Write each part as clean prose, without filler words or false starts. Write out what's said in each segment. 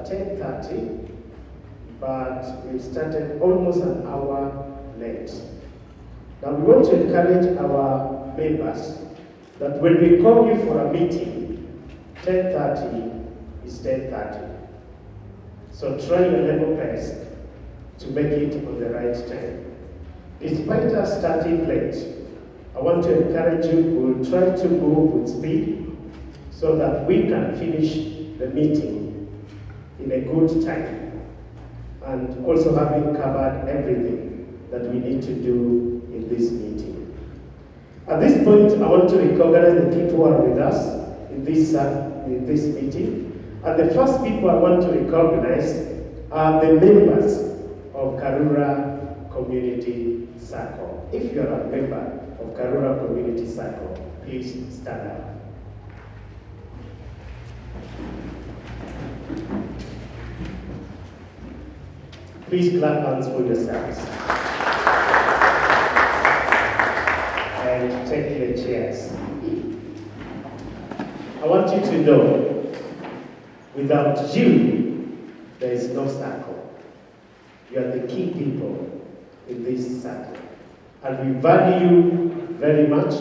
10:30, but we started almost an hour late. Now we want to encourage our members that when we call you for a meeting, 10:30 is 10:30. So try your level best to make it on the right time. Despite us starting late, I want to encourage you, we'll try to move with speed so that we can finish the meeting in a good time, and also having covered everything that we need to do in this meeting. At this point, I want to recognize the people who are with us in this meeting. And the first people I want to recognize are the members of Karura Community Sacco. If you are a member of Karura Community Sacco, please stand up. Please clap hands for yourselves. And take your chairs. I want you to know, without you, there is no Sacco. You are the key people in this Sacco. And we value you very much,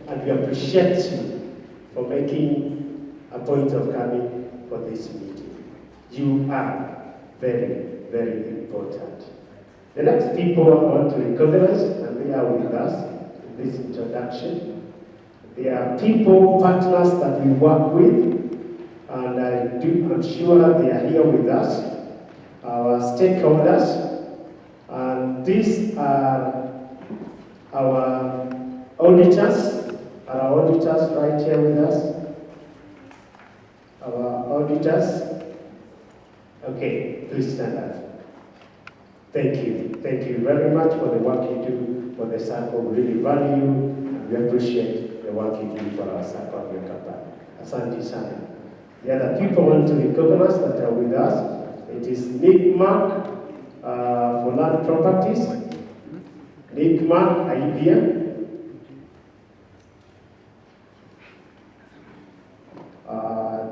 and we appreciate you for making a point of coming for this meeting. You are very, very important. The next people I want to recognize, and they are with us in this introduction. They are people, partners that we work with, and I'm sure they are here with us, our stakeholders, and these are our auditors. Are our auditors right here with us? Our auditors? Okay, please stand up. Thank you. Thank you very much for the work you do for the Sacco. We really value you, and we appreciate the work you do for our Sacco and your company. Asante sana. The other people want to recognize that are with us. It is Nick Mark for land properties. Nick Mark, are you here?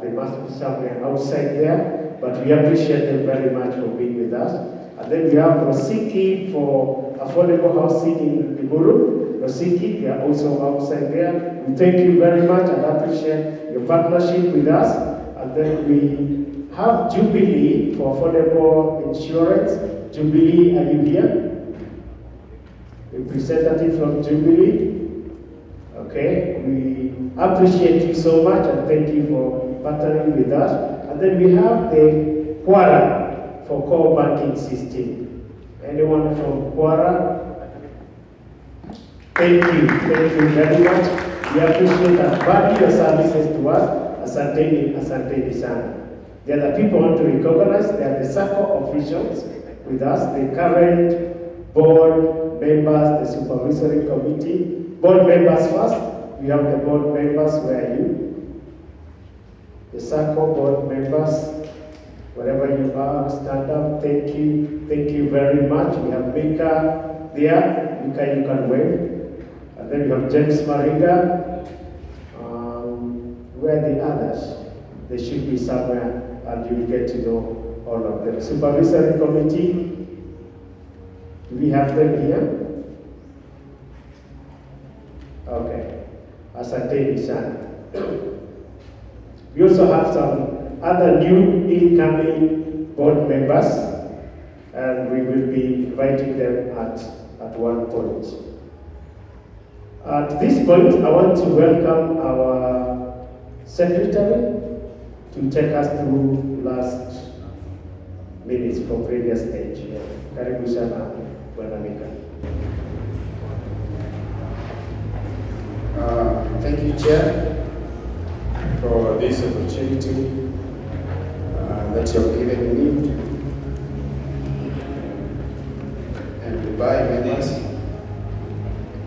They must be somewhere outside there, but we appreciate them very much for being with us. And then we have Rosiki for affordable housing in Limuru. Rosiki, they are also outside there. We thank you very much and appreciate your partnership with us. And then we have Jubilee for affordable insurance. Jubilee, are you here? Representative from Jubilee. Okay, we appreciate you so much and thank you for partnering with us. And then we have the Karura for core banking system. Anyone from Karura? Thank you very much. We appreciate and value your services to us. Asante sana. The other people want to recognize, they are the Sacco officials with us, the current board members, the supervisory committee. Board members first. We have the board members. Where are you? The Sacco board members. Wherever you are, stand up. Thank you. Thank you very much. We have Mika there. Mika, you can wave. And then we have James Mariga. Where are the others? They should be somewhere, and you will get to know all of them. Supervisory committee. Do we have them here? Okay. Asante sana. We also have some other new incoming board members, and we will be inviting them at one point. At this point, I want to welcome our secretary to take us through last minutes from previous stage. Karibu sana, Bwana Mika. Thank you, Chair, for this opportunity that you have given me and Dubai members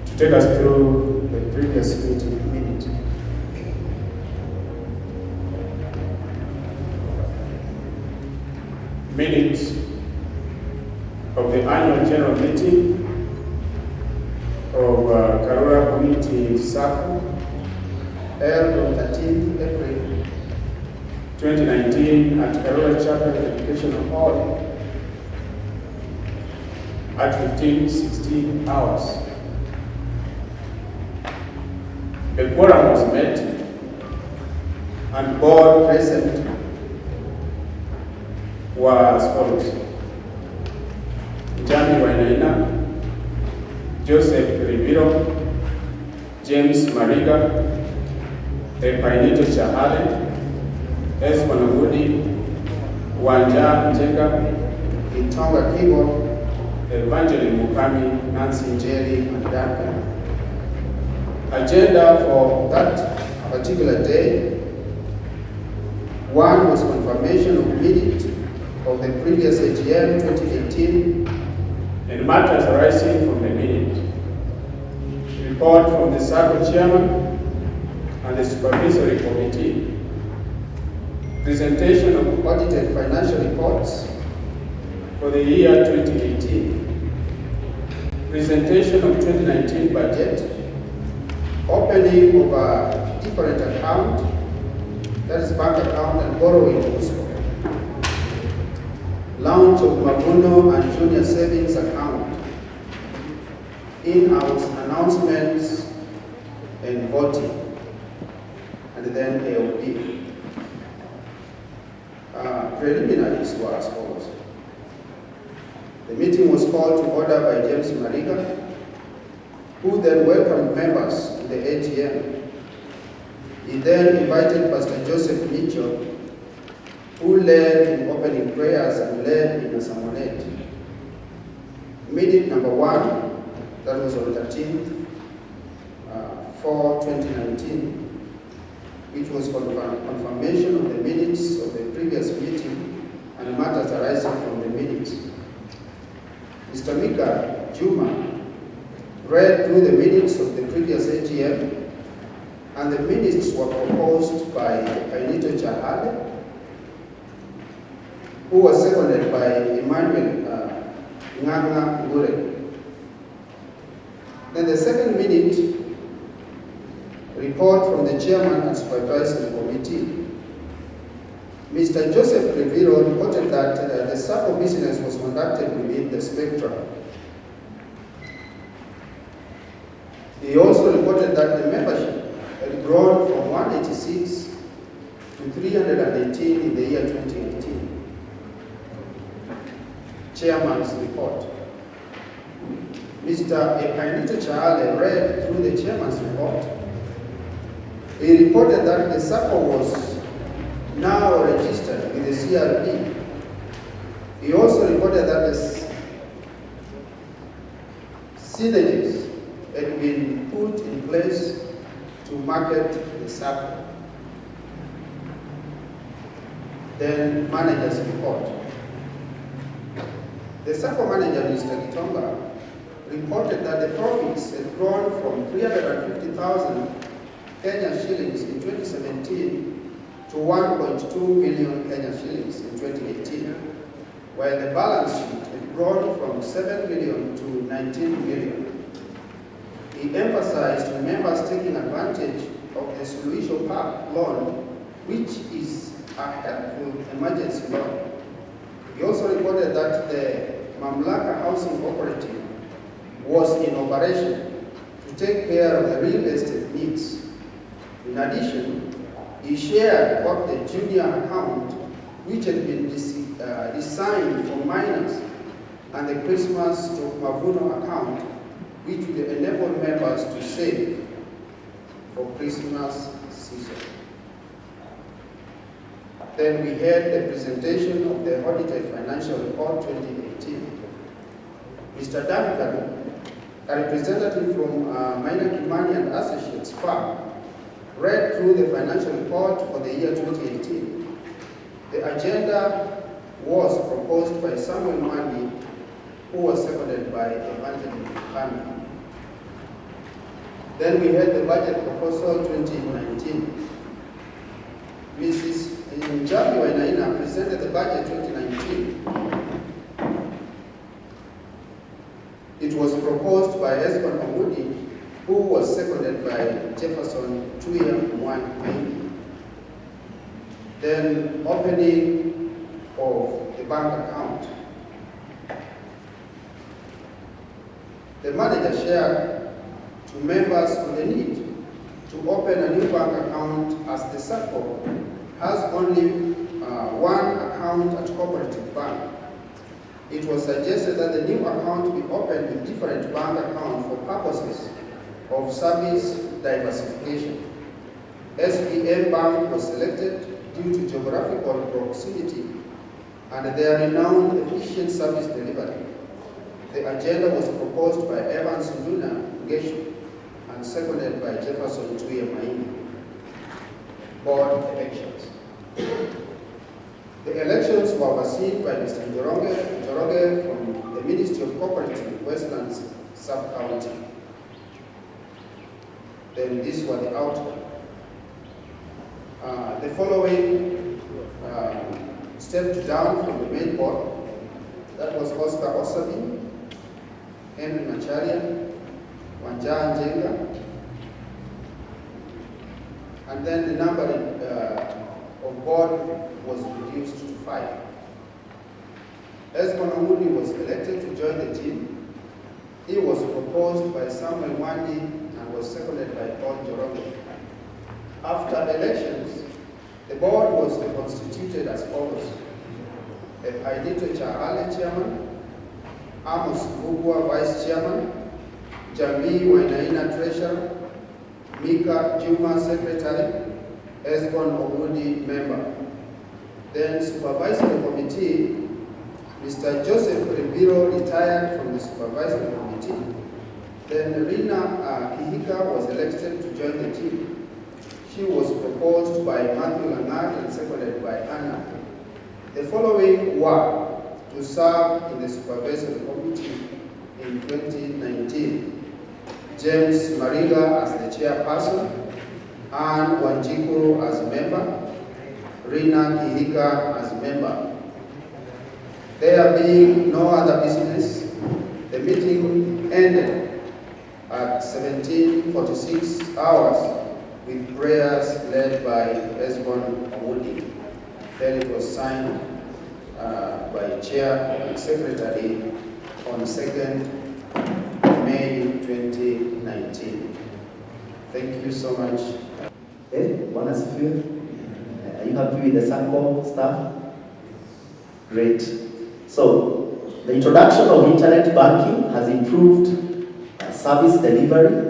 to take us through the previous meeting minute. Minutes of the annual general meeting of Karura Community Sacco held on 13 April 2019 at Karura Chapel Educational Hall at 15-16 hours. The quorum was met and board present were as follows: Jambi Wainaina, Joseph Riviro, James Mariga, Epainito Chahale, Esmond Ngudi, Wanja Njenga, Itonga Kigo, Evangeline Mukami, Nancy Njeri, and Duncan. Agenda for that particular day: one was confirmation of minute of the previous AGM 2018 and matters arising from the minute. Report from the Sacco chairman and the supervisory committee. Presentation of audited financial reports for the year 2018. Presentation of 2019 budget. Opening of a different account, that is bank account and borrowing also. Launch of Mavuno and Junior Savings account. In-house announcements and voting. And then AOP. Preliminaries were as follows. The meeting was called to order by James Mariga, who then welcomed members to the AGM. He then invited Pastor Joseph Mitchell, who led in opening prayers and led in a sermonette. Minute number 1, that was on 13th, 4/2019, which was confirmation of the minutes of the previous meeting and matters arising from the minutes. Mr. Mika Juma read through the minutes of the previous AGM, and the minutes were proposed by Kainito Chahale, who was seconded by Emmanuel Nganga Ngure. Then the second minute, report from the chairman and supervisory committee. Mr. Joseph Riviro reported that the Sacco business was conducted within the spectrum. He also reported that the membership had grown from 186 to 318 in the year 2018. Chairman's report. Mr. Epainito Chahale read through the chairman's report. He reported that the Sacco was now registered with the CRB. He also reported that the synergies had been put in place to market the Sacco. Then manager's report. The Sacco manager, Mr. Gitonga, reported that the profits had grown from 350,000 Kenya shillings in 2017 to 1.2 million Kenya shillings in 2018, while the balance sheet had grown from 7 million to 19 million. He emphasized to members taking advantage of the Solution Park loan, which is a helpful emergency loan. He also reported that the Mamlaka Housing Cooperative was in operation to take care of the real estate needs. In addition, he shared about the junior account, which had been designed for minors, and the Christmas to Mavuno account, which will enable members to save for Christmas season. Then we had the presentation of the audited financial report 2018. Mr. Duncan, a representative from Minor Kimani and Associates firm, read through the financial report for the year 2018. The agenda was proposed by Samuel Mandi, who was seconded by Evangeline Kami. Then we had the budget proposal 2019. Mrs. Njambi Wainaina presented the budget 2019. It was proposed by Esmond Ngudi, who was seconded by Jefferson Tuya Mwan. Then opening of the bank account. The manager shared to members on the need to open a new bank account as the Sacco has only one account at Cooperative Bank. It was suggested that the new account be opened with different bank accounts for purposes of service diversification. SBM Bank was selected due to geographical proximity and their renowned efficient service delivery. The agenda was proposed by Evans Luna Geshu and seconded by Jefferson Tuye Maini. Board elections. The elections were overseen by Mr. Njoroge from the Ministry of Cooperative, Westlands Sub-County. Then these were the outcome. The following stepped down from the main board. That was Oscar Osabi, Henry Macharia, Wanja Njenga, and then the number of board was reduced to 5. Esmond Omudi was elected to join the team. He was proposed by Samuel Wandi and was seconded by Paul Njoroge. After elections, the board was reconstituted as follows: Aidito Chahale, Chairman; Amos Bugwa, Vice Chairman; Jambi Wainaina, Treasurer; Mika Juma, Secretary; Esbon Omudi, Member. Then supervising the committee, Mr. Joseph Rebiro retired from the supervisory committee. Then Rina Kihika was elected to join the team. She was proposed by Matthew Langat and seconded by Anna. The following were to serve in the supervisory committee in 2019: James Mariga as the chairperson, Anne Wanjikuru as member, Rina Kihika as member. There being no other business, the meeting ended at 17:46 hours with prayers led by Esbon Omudi. Then it was signed by Chair and Secretary on 2nd May 2019. Thank you so much. Bwana asifiwe. Are you happy with the Sacco staff? Great. So, the introduction of internet banking has improved service delivery.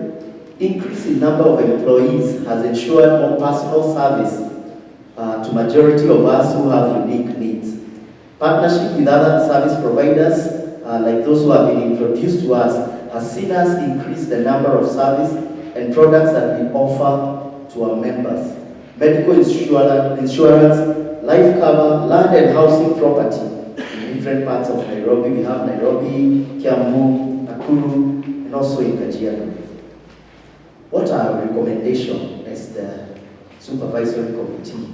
Increase in number of employees has ensured more personal service to majority of us who have unique needs. Partnership with other service providers, like those who have been introduced to us, has seen us increase the number of service and products that we offer to our members. Medical insurance, life cover, land and housing property in different parts of Nairobi. We have Nairobi, Kiambu, Nakuru, and also in Kajiado. What are our recommendations as the supervisory committee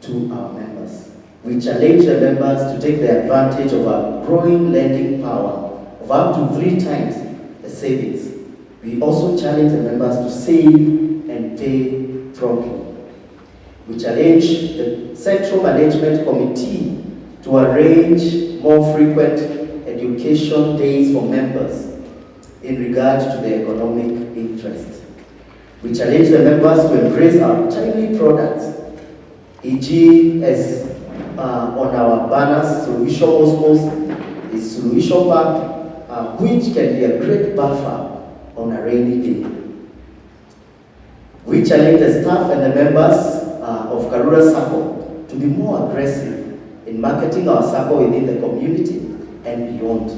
to our members? We challenge the members to take the advantage of our growing lending power of up to 3 times the savings. We also challenge the members to save and pay promptly. We challenge the Central Management Committee to arrange more frequent education days for members in regard to their economic interest. We challenge the members to embrace our timely products, e.g. as on our banners, Solution Osmos is Solution Bank, which can be a great buffer on a rainy day. We challenge the staff and the members of Karura Sacco to be more aggressive in marketing our Sacco within the community and beyond.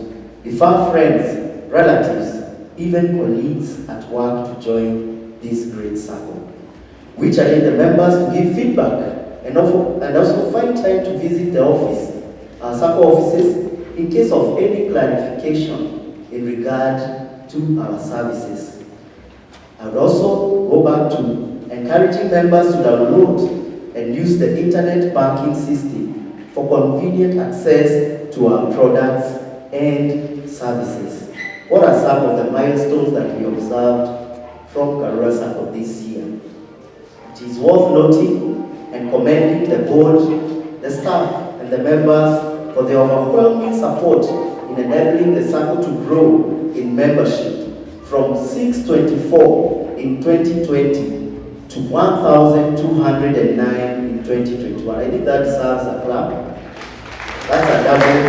Refer friends, relatives, even colleagues at work to join this great Sacco. We challenge the members to give feedback and also find time to visit the office, our Sacco offices, in case of any clarification in regard to our services. I would also go back to encouraging members to download and use the internet banking system for convenient access to our products and services. What are some of the milestones that we observed from Karura Sacco this year? It is worth noting and commending the board, the staff, and the members for their overwhelming support in enabling the Sacco to grow in membership from 624 in 2020 to 1,209 in 2021. I think that deserves a clap. That's a double,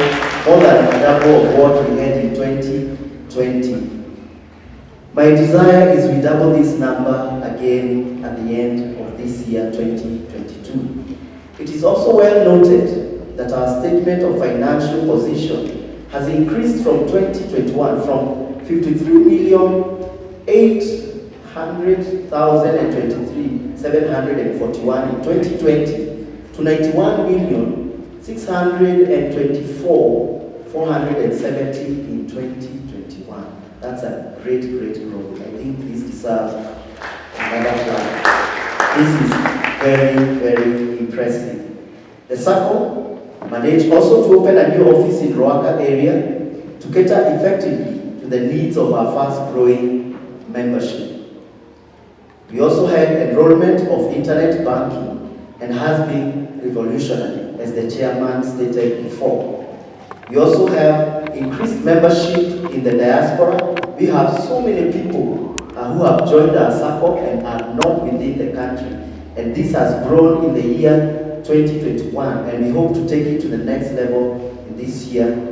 more than a double of what we had in 2020. My desire is we double this number again at the end of this year, 2022. It is also well noted that our statement of financial position has increased from 2021 from 53,800,741 in 2020 to 91,624,470 in 2021. That's a great growth. I think this deserves another clap. This is very impressive. The Sacco managed also to open a new office in Ruaka area to cater effectively to the needs of our fast-growing membership. We also had enrollment of internet banking and has been revolutionary, as the chairman stated before. We also have increased membership in the diaspora. We have so many people who have joined our Sacco and are not within the country. And this has grown in the year 2021, and we hope to take it to the next level in this year.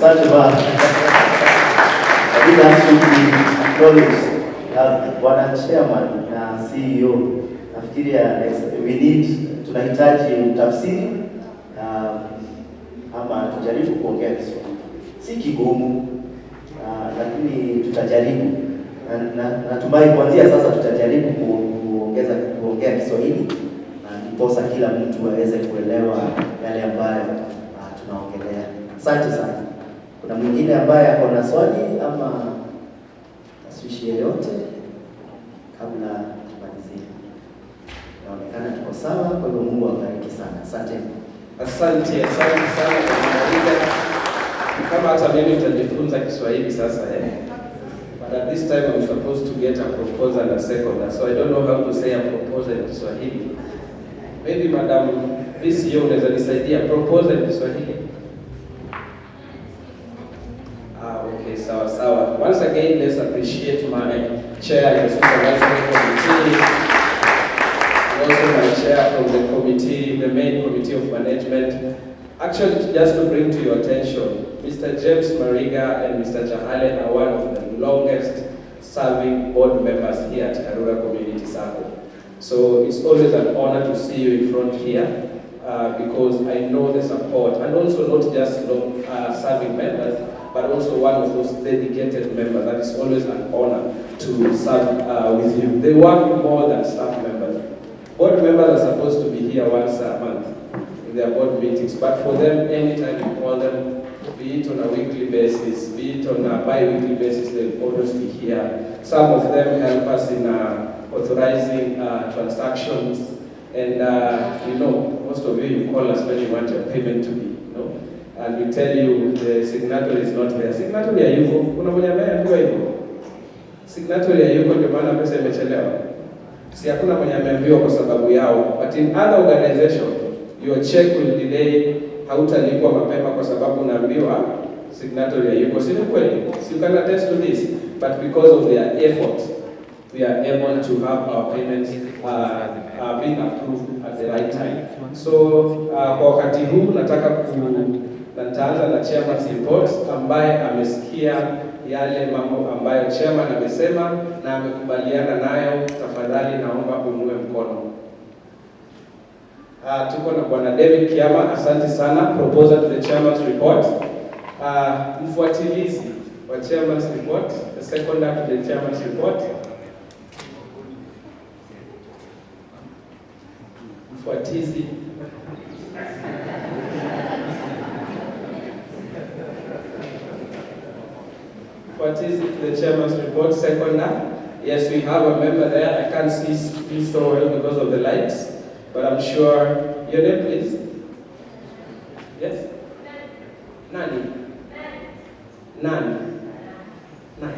Asante bwana. I think that should be acknowledged. Bwana Chairman na CEO, nafikiria tunahitaji utafsiri ama tujaribu kuongea Kiswahili. Si kigumu, lakini tutajaribu. Natumai kuanzia sasa tutajaribu kuongea Kiswahili na ndiposa kila mtu aweze kuelewa yale ambayo tunaongelea. Asante sana. Kuna mwingine ambaye ako na swali ama taswishi yoyote kabla tumalizie? Inaonekana tuko sawa, kwa hivyo Mungu awabariki sana. Asante. Asante sana kwa kumaliza. Kama hata mimi nitajifunza Kiswahili sasa But at this time I'm supposed to get a proposal and a second. So I don't know how to say a proposal in Kiswahili. Maybe Madam VCO unaweza nisaidia proposal in Kiswahili? Okay, sawa. Once again, let's appreciate my chair and the supervisory committee, and also my chair from the committee, the main committee of management. Actually, just to bring to your attention, Mr. James Mariga and Mr. Jahale are one of the longest serving board members here at Karura Community Sacco. So it's always an honor to see you in front here because I know the support, and also not just serving members, but also one of those dedicated members. That is always an honor to serve with you. They work more than staff members. Board members are supposed to be here once a month in their board meetings, but for them, anytime you call them, be it on a weekly basis, be it on a bi-weekly basis, they'll always be here. Some of them help us in authorizing transactions, and you know, most of you call us when you want your payment to be, you know, and we tell you the signatory is not there. Signatory hayuko, kuna mwenye ameambiwa hivyo. Signatory hayuko ndio maana pesa imechelewa. Si hakuna mwenye ameambiwa kwa sababu yao, but in other organization your check will delay, hautalipwa mapema kwa sababu unaambiwa signatory hayuko. Si kweli? So you can attest to this, but because of their effort we are able to have our payments being approved at the right time. So kwa wakati huu nitaanza na chairman's report ambaye amesikia yale mambo ambayo chairman amesema na amekubaliana nayo. Tafadhali naomba uinue mkono. Tuko na Bwana David Kiama, asante sana. Proposal to the chairman's report. Mfuatilizi wa chairman's report, the seconder to the chairman's report. Mfuatizi. Mfuatizi to the chairman's report, seconder. Yes, we have a member there. I can't see so well because of the lights, but I'm sure. Your name, please? Yes? Nani? Nani? Nani?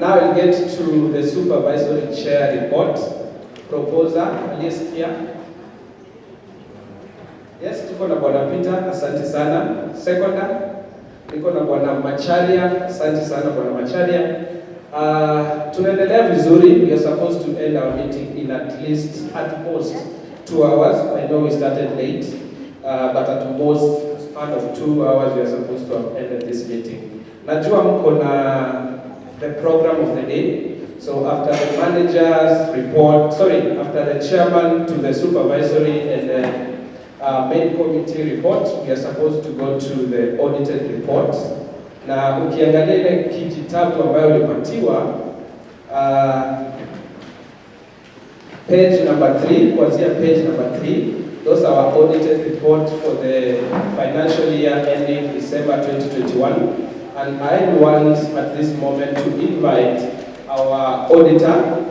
Now we'll get to the supervisory chair report. Proposer, aliyesikia. Yes, tuko na Bwana Peter, asante sana. Seconder, niko na Bwana Macharia, asante sana Bwana Macharia. Tunaendelea vizuri. We are supposed to end our meeting in at most 2 hours. I know we started late, but at most span of 2 hours we are supposed to have ended this meeting. Najua mko na the program of the day. So after the manager's report, after the chairman to the supervisory and the main committee report, we are supposed to go to the audited report. Na ukiangalia ile kijitabu ambayo ulipatiwa, page number 3, kuanzia page number 3, those are our audited report for the financial year ending December 2021. And I want at this moment to invite our auditor,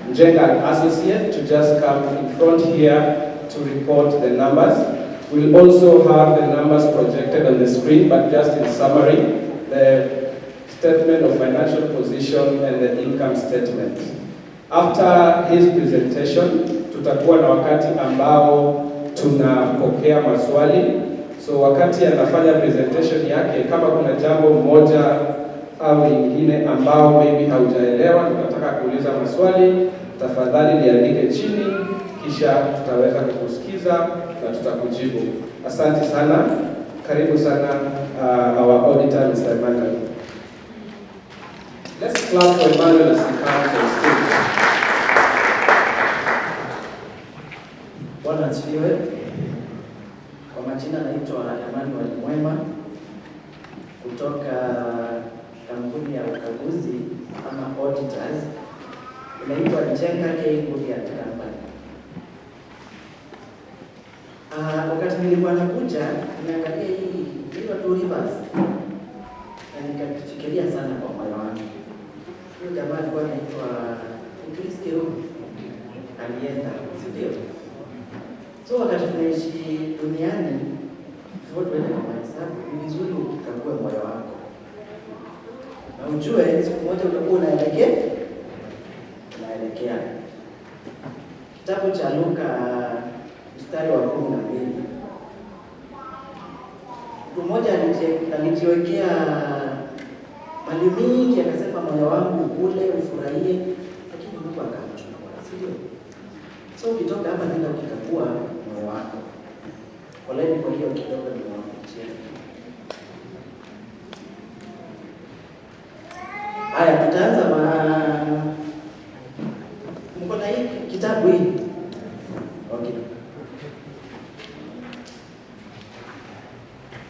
Njenga Associate, to just come in front here to report the numbers. We'll also have the numbers projected on the screen, but just in summary, the statement of financial position and the income statement. After his presentation, tutakuwa na wakati ambao tunapokea maswali. So wakati anafanya presentation yake, kama kuna jambo moja au lingine ambao maybe haujaelewa, tunataka kuuliza maswali, tafadhali liandike chini, kisha tutaweza kukusikiza na tutakujibu. Asante sana. Karibu sana our auditor, Mr. Emmanuel. Let's clap for Emmanuel as he comes on stage. Bwana asifiwe. Kwa majina naitwa Emmanuel Mwema kutoka kampuni ya ukaguzi ama auditors inaitwa Njenga K-Good Company. Wakati nilikuwa nakuja niangalia hii tu reverse na nikafikiria sana kwa moyo wangu. Huyo jamaa alikuwa anaitwa Chris Karura, alienda, si ndio? So wakati tunaishi duniani, kwa tuende kwa mahesabu, ni vizuri ukague moyo wako. Na ujue siku moja utakuwa unaelekea. Kitabu cha Luka mstari wa 12. Mtu mmoja alijiwekea mali mingi, akasema moyo wangu ule ufurahie, lakini Mungu akamchukua, sio? So ukitoka hapa nenda ukikagua moyo wako. Poleni kwa hiyo kidogo nimewaachia. Haya, tutaanza mko na hii kitabu hii? Okay.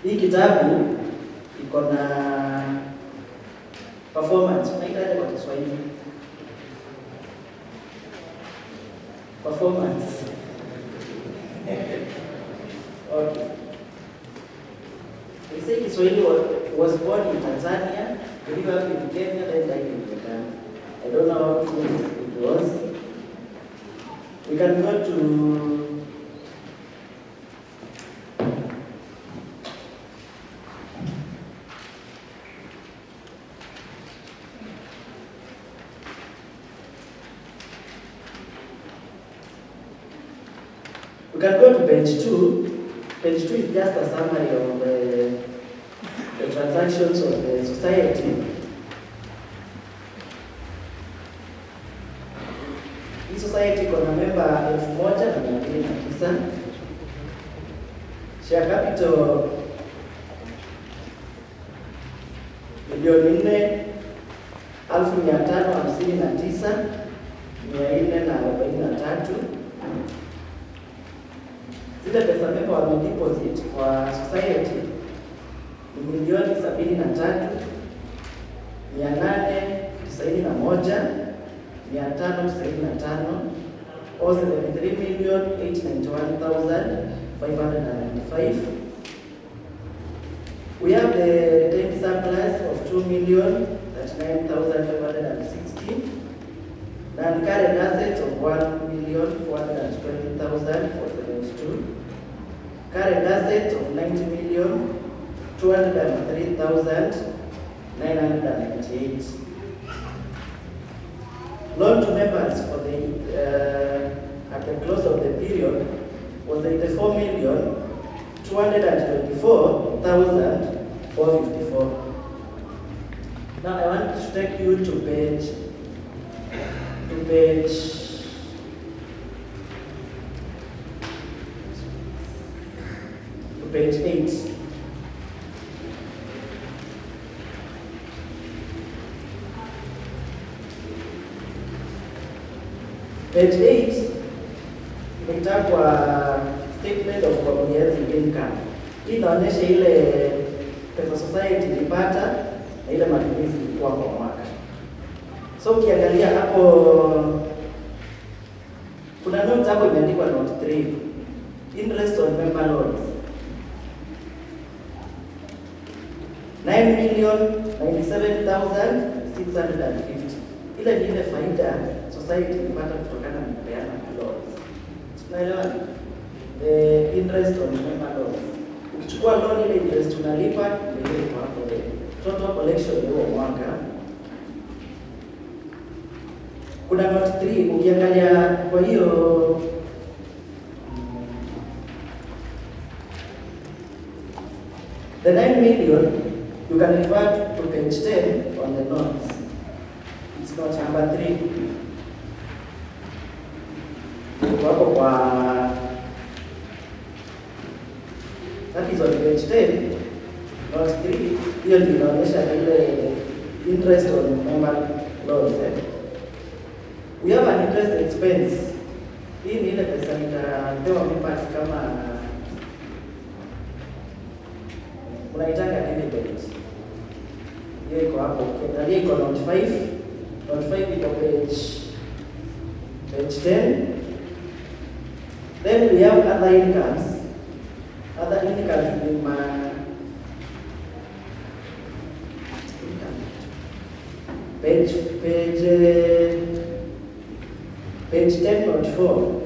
Hii kitabu iko na performance. Unaitaje kwa Kiswahili? Performance. Okay. They say Kiswahili was born in Tanzania, grew up in Kenya, then died in Vietnam. I don't know how true it was. We can go to page 2. Page 2 is just a summary of the transactions of the society. This society iko na member 1,209. Share capital milioni 4,559,443. Zile pesa member wamedeposit kwa society ni milioni 73,891,595 or 73,891,595. We have the retained surplus of 2,039,560 and current assets of 1,420,472. Current assets of 90,203,998. Loan to members for the at the close of the period was 84,224,454. Now I want to take you to page 8. Page 8 imetakwa statement of comprehensive income. Hii inaonyesha ile pesa society ilipata na ile matumizi ilikuwa kwa mwaka. So ukiangalia hapo kuna notes hapo imeandikwa note 3. Interest on member loans. 9,097,650. Ile ni ile faida society ilipata kutokana na kupeana loans. Tunaelewa? The interest on member loans. Ukichukua loan ile interest unalipa ndio ile kwa hapo ile. Total collection huo mwaka. Kuna note 3 ukiangalia kwa hiyo the 9 million you can refer to page 10 on the notes. It's not number 3. Wako kwa that is on page 10, note 3. Hiyo ndio inaonyesha ile interest on member loans. We have an interest expense. Hii ni ile pesa nitapewa members kama unaitaka dividend. Hiyo iko hapo. Ukiangalia iko note 5. Note 5 iko page 10. Then we have other incomes. Other incomes in page 10 note 4.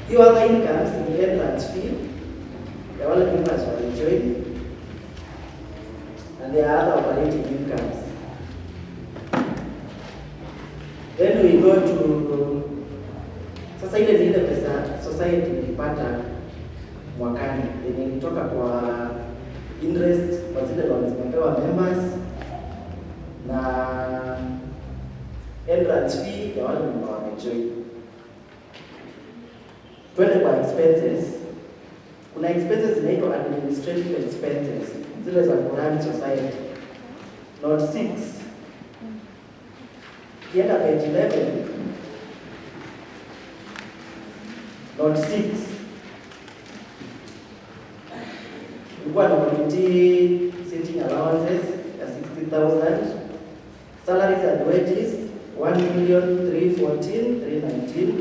Hiyo other incomes ni entrance fee ya wale members walijoin, and there are other operating incomes. Then we go to sasa ile ni ile pesa society ilipata mwakani yenye ilitoka kwa interest kwa zile loans zimepewa members na entrance fee ya wale members wamejoin. Twende kwa expenses. Kuna expenses zinaitwa administrative expenses, zile za kurun society. Note 6. Ukienda page 11, note 6, ulikuwa na committee sitting allowances ya 60,000, salaries and wages 1,314,319.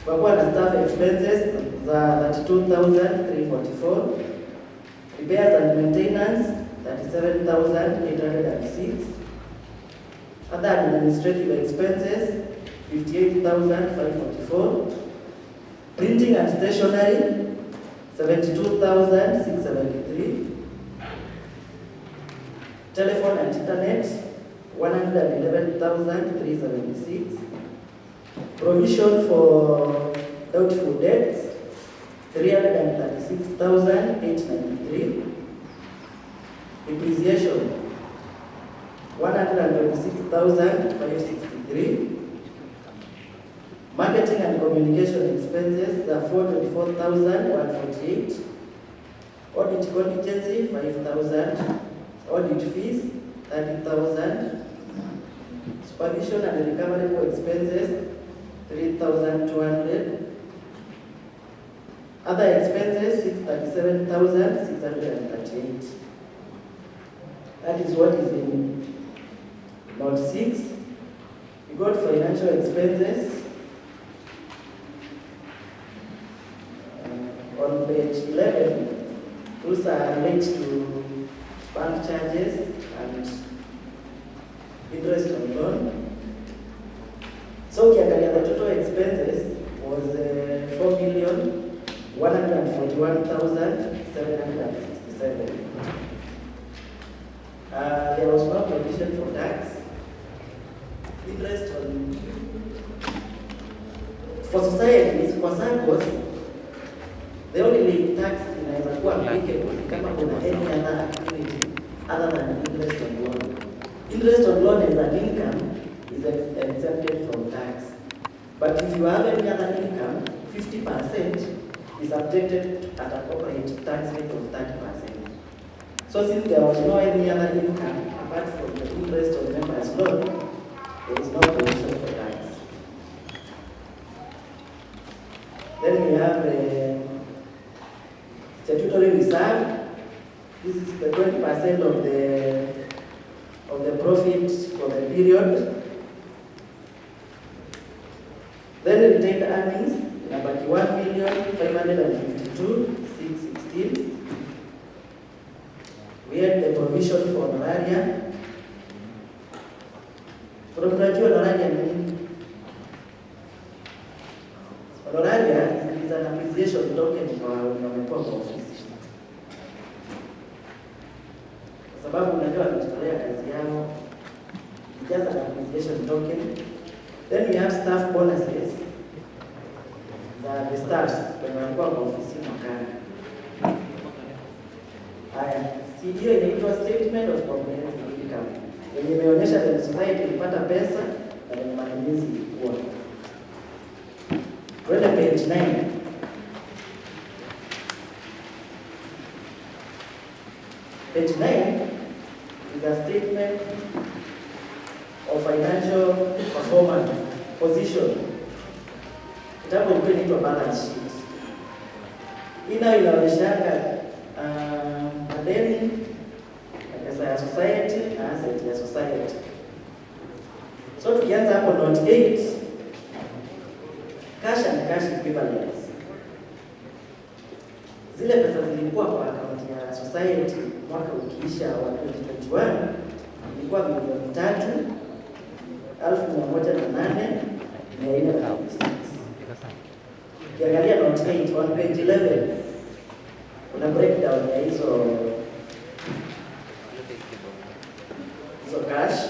Kwa na staff expenses za 32,344, repairs and maintenance 37,806, other administrative expenses 58,544, printing and stationery 72,673, telephone and internet 111,376, provision for doubtful debts 336,893, depreciation 126,563, marketing and communication expenses are 424,148, audit contingency 5,000, audit fees 30,000, supervision and recoverable expenses 3,200, other expenses 637,638. That is what is in note 6. You got financial expenses. On page 11, those are linked to bank charges and interest on loan. So ukiangalia the total expenses was 4,141,767. There was no provision for tax. Interest on for societies, for Saccos, the only tax inaweza kuwa applicable kama kuna any other activity other than interest on loan. Interest on loan as an income is exempted from tax. But if you have any other income, 50% is subjected at a corporate tax rate of 30%. So since there was no any other income apart from the interest on members' loan, there is no provision for tax. Then we have the statutory reserve. This is the 20% of the profit for the period. Then retained earnings, about 1,552,616. We had the provision for honoraria. Unajua honoraria ni nini? Honoraria is an appreciation token kwa wamekuwa kwa ofisi. Kwa sababu unajua wanajitolea kazi yao, it's just an appreciation token. Then we have staff bonuses. The staffs when wanakuwa kwa ofisi mwakani. Haya, hiyo inaitwa statement of comprehensive income. Yenye imeonyesha the society ilipata pesa na yenye matumizi ilikuwa. Twende page 9. Page 9 is a statement of financial performance position. Kitabu ilikuwa inaitwa balance sheet. Ina inaonyeshanga madeni, pesa ya society na asset ya society. So tukianza hapo note 8, cash and cash equivalents. Zile pesa zilikuwa kwa account ya society mwaka ukiisha wa 2021 ilikuwa milioni 3,108,406. Ukiangalia note 8 on page 11 kuna breakdown ya hizo cash.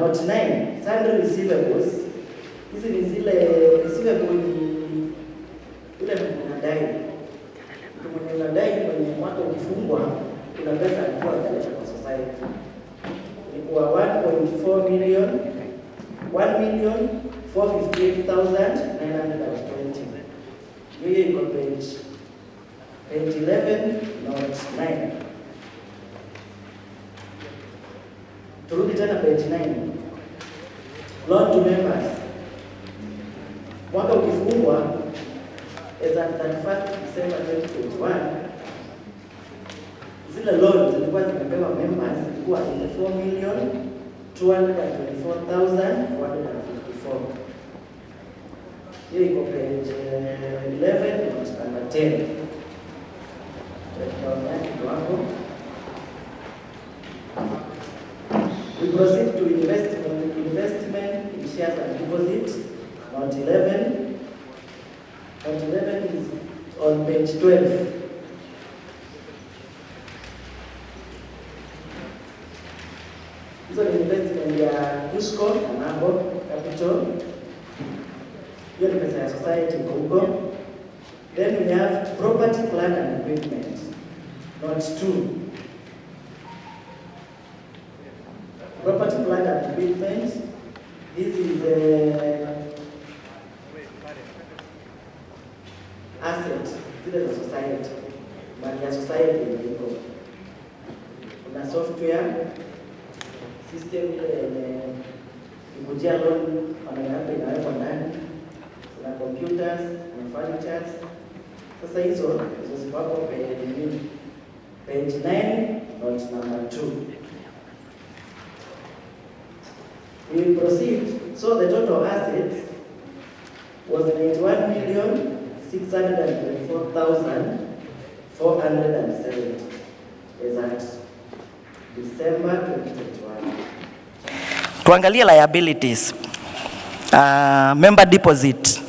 Note 9, sundry receivables. Hizi ni zile receivable ni yule mnadai. Mtu mnadai kwenye mwaka ukifungwa kuna pesa alikuwa analeta kwa society. Ilikuwa 1.4 million, 458,920. Hiyo iko page 11 note 9. Turudi tena page 9. Loan to members. Mwaka ukifungwa as at 31st December 2021, zile loans zilikuwa zimepewa members zilikuwa 84,224,454. Hiyo iko page 11 note number 10. We proceed to investment in shares and deposits. Note 11. Note 11 is on page 12. Hizo ni investment ya Cusco na Nabo Capital. Hiyo ni pesa ya society iko huko. Then we have property, plant and equipment. Note 2. Property, plant and equipment. This is asset zile za society. Mali ya society iko. Kuna software system ile ikujia loan wanayapa inawekwa ndani. Kuna computers, kuna furnitures. Sasa hizo ziko hapo page 9 note number 2. We proceed. So the total assets was 91,624,407 as at December 2021. Tuangalie liabilities. Member deposit.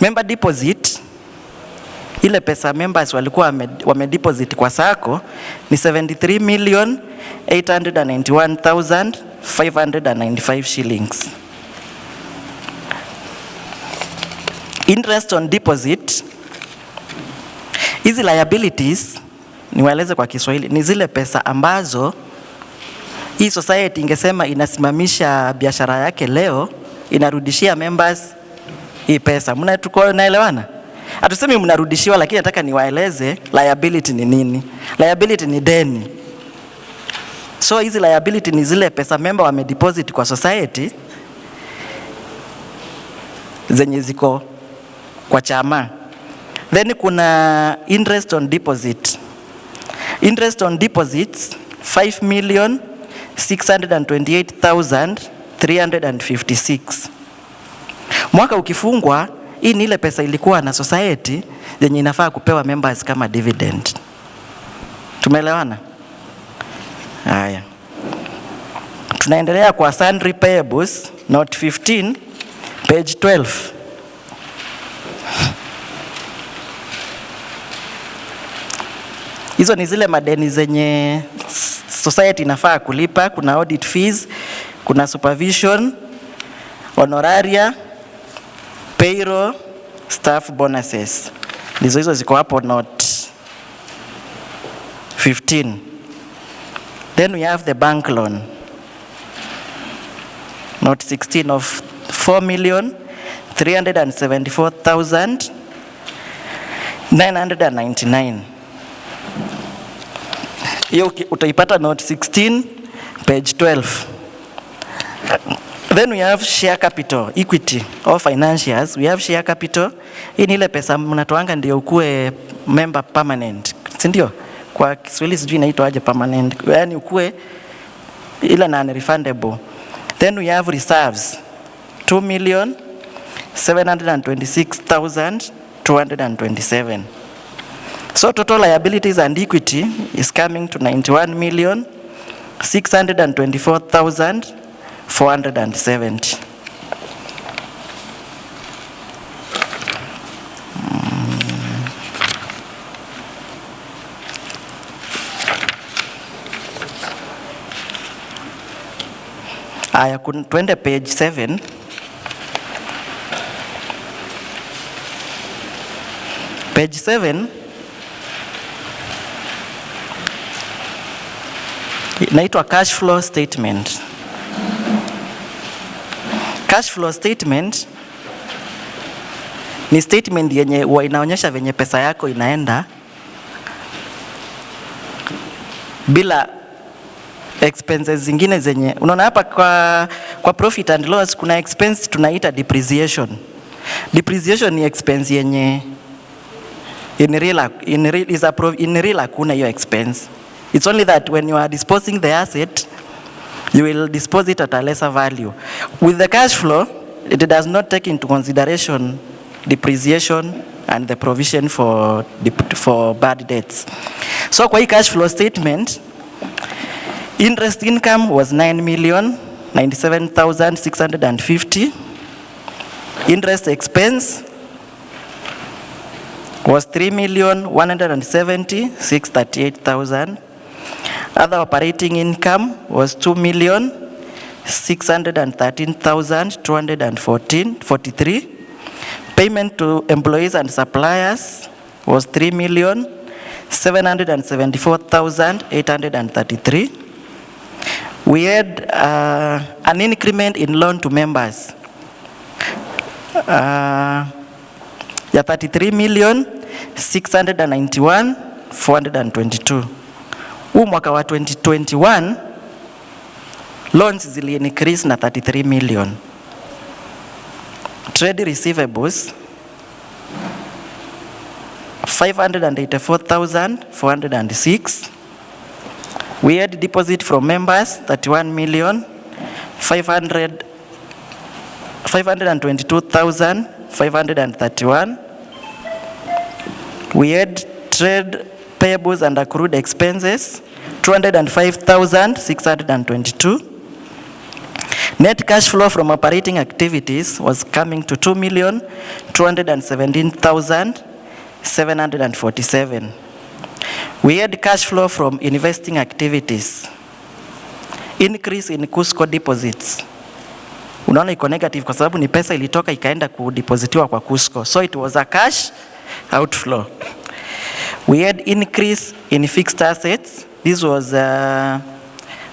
Member deposit, ile pesa members walikuwa wamedeposit kwa Sacco ni 73,891,595 shillings. Interest on deposit. Hizi liabilities niwaeleze kwa Kiswahili ni zile pesa ambazo hii society ingesema inasimamisha biashara yake leo, inarudishia members hii pesa. Naelewana? Hatusemi mnarudishiwa, lakini nataka niwaeleze liability ni nini. Liability ni deni. So hizi liability ni zile pesa member wamedeposit kwa society zenye ziko kwa chama. Then kuna interest on deposit. Interest on deposits 5,628,356. Mwaka ukifungwa, hii ni ile pesa ilikuwa na society yenye inafaa kupewa members kama dividend. Tumeelewana? Haya. Tunaendelea kwa sundry payables, note 15, page 12. Hizo ni zile madeni zenye society inafaa kulipa. Kuna audit fees, kuna supervision, honoraria, payroll, staff bonuses. Hizo ziko hapo note 15. Then we have the bank loan. Note 16 of 4,374,999. Hiyo utaipata note 16 page 12. Then we have share capital, equity or financials. We have share capital. Hii ni ile pesa mnatoanga ndio ukue member permanent. Si ndio? Kwa Kiswahili sijui inaitwa aje permanent. Yaani ukue ile non-refundable. Then we have reserves 2,726,227. So total liabilities and equity is coming to 91,624,470. Aya, twende page 7. Page 7 inaitwa cash flow statement. Cash flow statement ni statement yenye huwa inaonyesha venye pesa yako inaenda bila expenses zingine zenye unaona hapa kwa profit and loss kuna expense tunaita depreciation. Depreciation ni expense yenye in real hakuna hiyo expense. It's only that when you are disposing the asset you will dispose it at a lesser value. With the cash flow, it does not take into consideration depreciation and the provision for bad debts. So kwa hii cash flow statement, interest income was 9,097,650. Interest expense was 3,170,638,000. Other operating income was 2,613,243. Payment to employees and suppliers was 3,774,833. We had an increment in loan to members. 33,691,422. Huu mwaka wa 2021 loans zili increase na 33 million. Trade receivables 584,406. We had deposit from members 31,522,531. We had trade payables and accrued expenses 205,622. Net cash flow from operating activities was coming to 2,217,747. We had cash flow from investing activities. Increase in Cusco deposits. Unaona iko negative kwa sababu ni pesa ilitoka ikaenda kudepositiwa kwa Cusco. So it was a cash outflow. We had increase in fixed assets. This was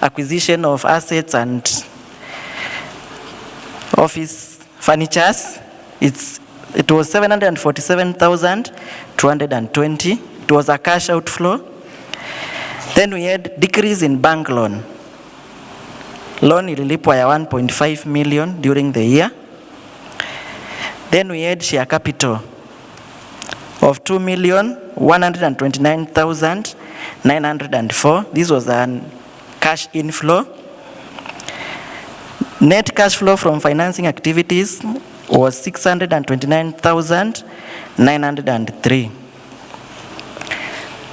acquisition of assets and office furnitures. It was 747,220. It was a cash outflow. Then we had decrease in bank loan. Loan ililipwa ya 1.5 million during the year. Then we had share capital of 2,129,904. This was a cash inflow. Net cash flow from financing activities was 629,903.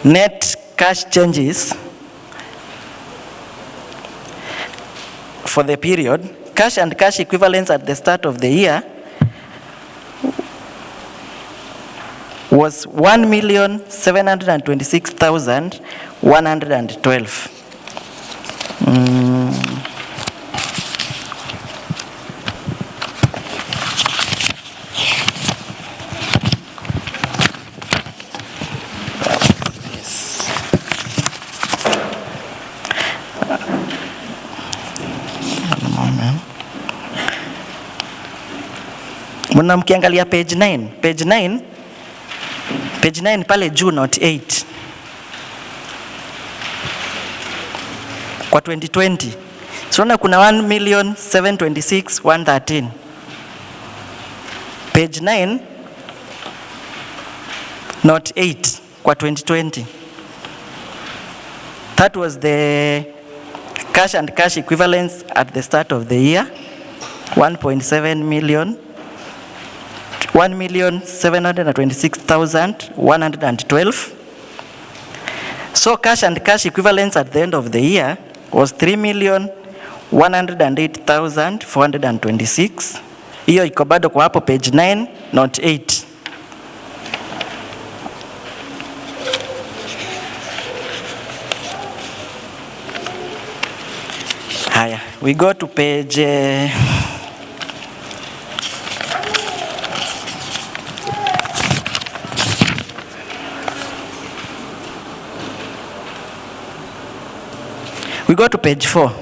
Net cash changes for the period, cash and cash equivalents at the start of the year was 1,726,112. Muna mkiangalia page 9. Page 9 pale juu note 8. Kwa 2020. Tunaona kuna 1,726,113. Page 9 note 8 kwa 2020. That was the cash and cash equivalents at the start of the year. 1.7 million. 1,726,112. So cash and cash equivalents at the end of the year was 3,108,426. Hiyo iko bado kwa hapo page 9 note 8. Haya, we go to page We go to page 4.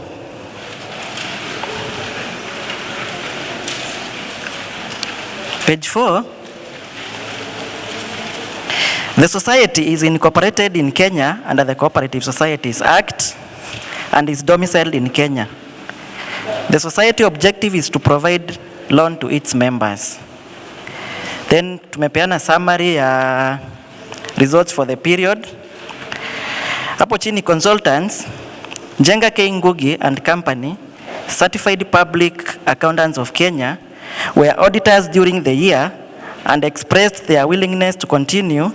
Page 4. The society is incorporated in Kenya under the Cooperative Societies Act and is domiciled in Kenya. The society objective is to provide loan to its members. Then tumepeana summary ya results for the period. Hapo chini consultants, Jenga K. Ngugi and Company, certified public accountants of Kenya, were auditors during the year and expressed their willingness to continue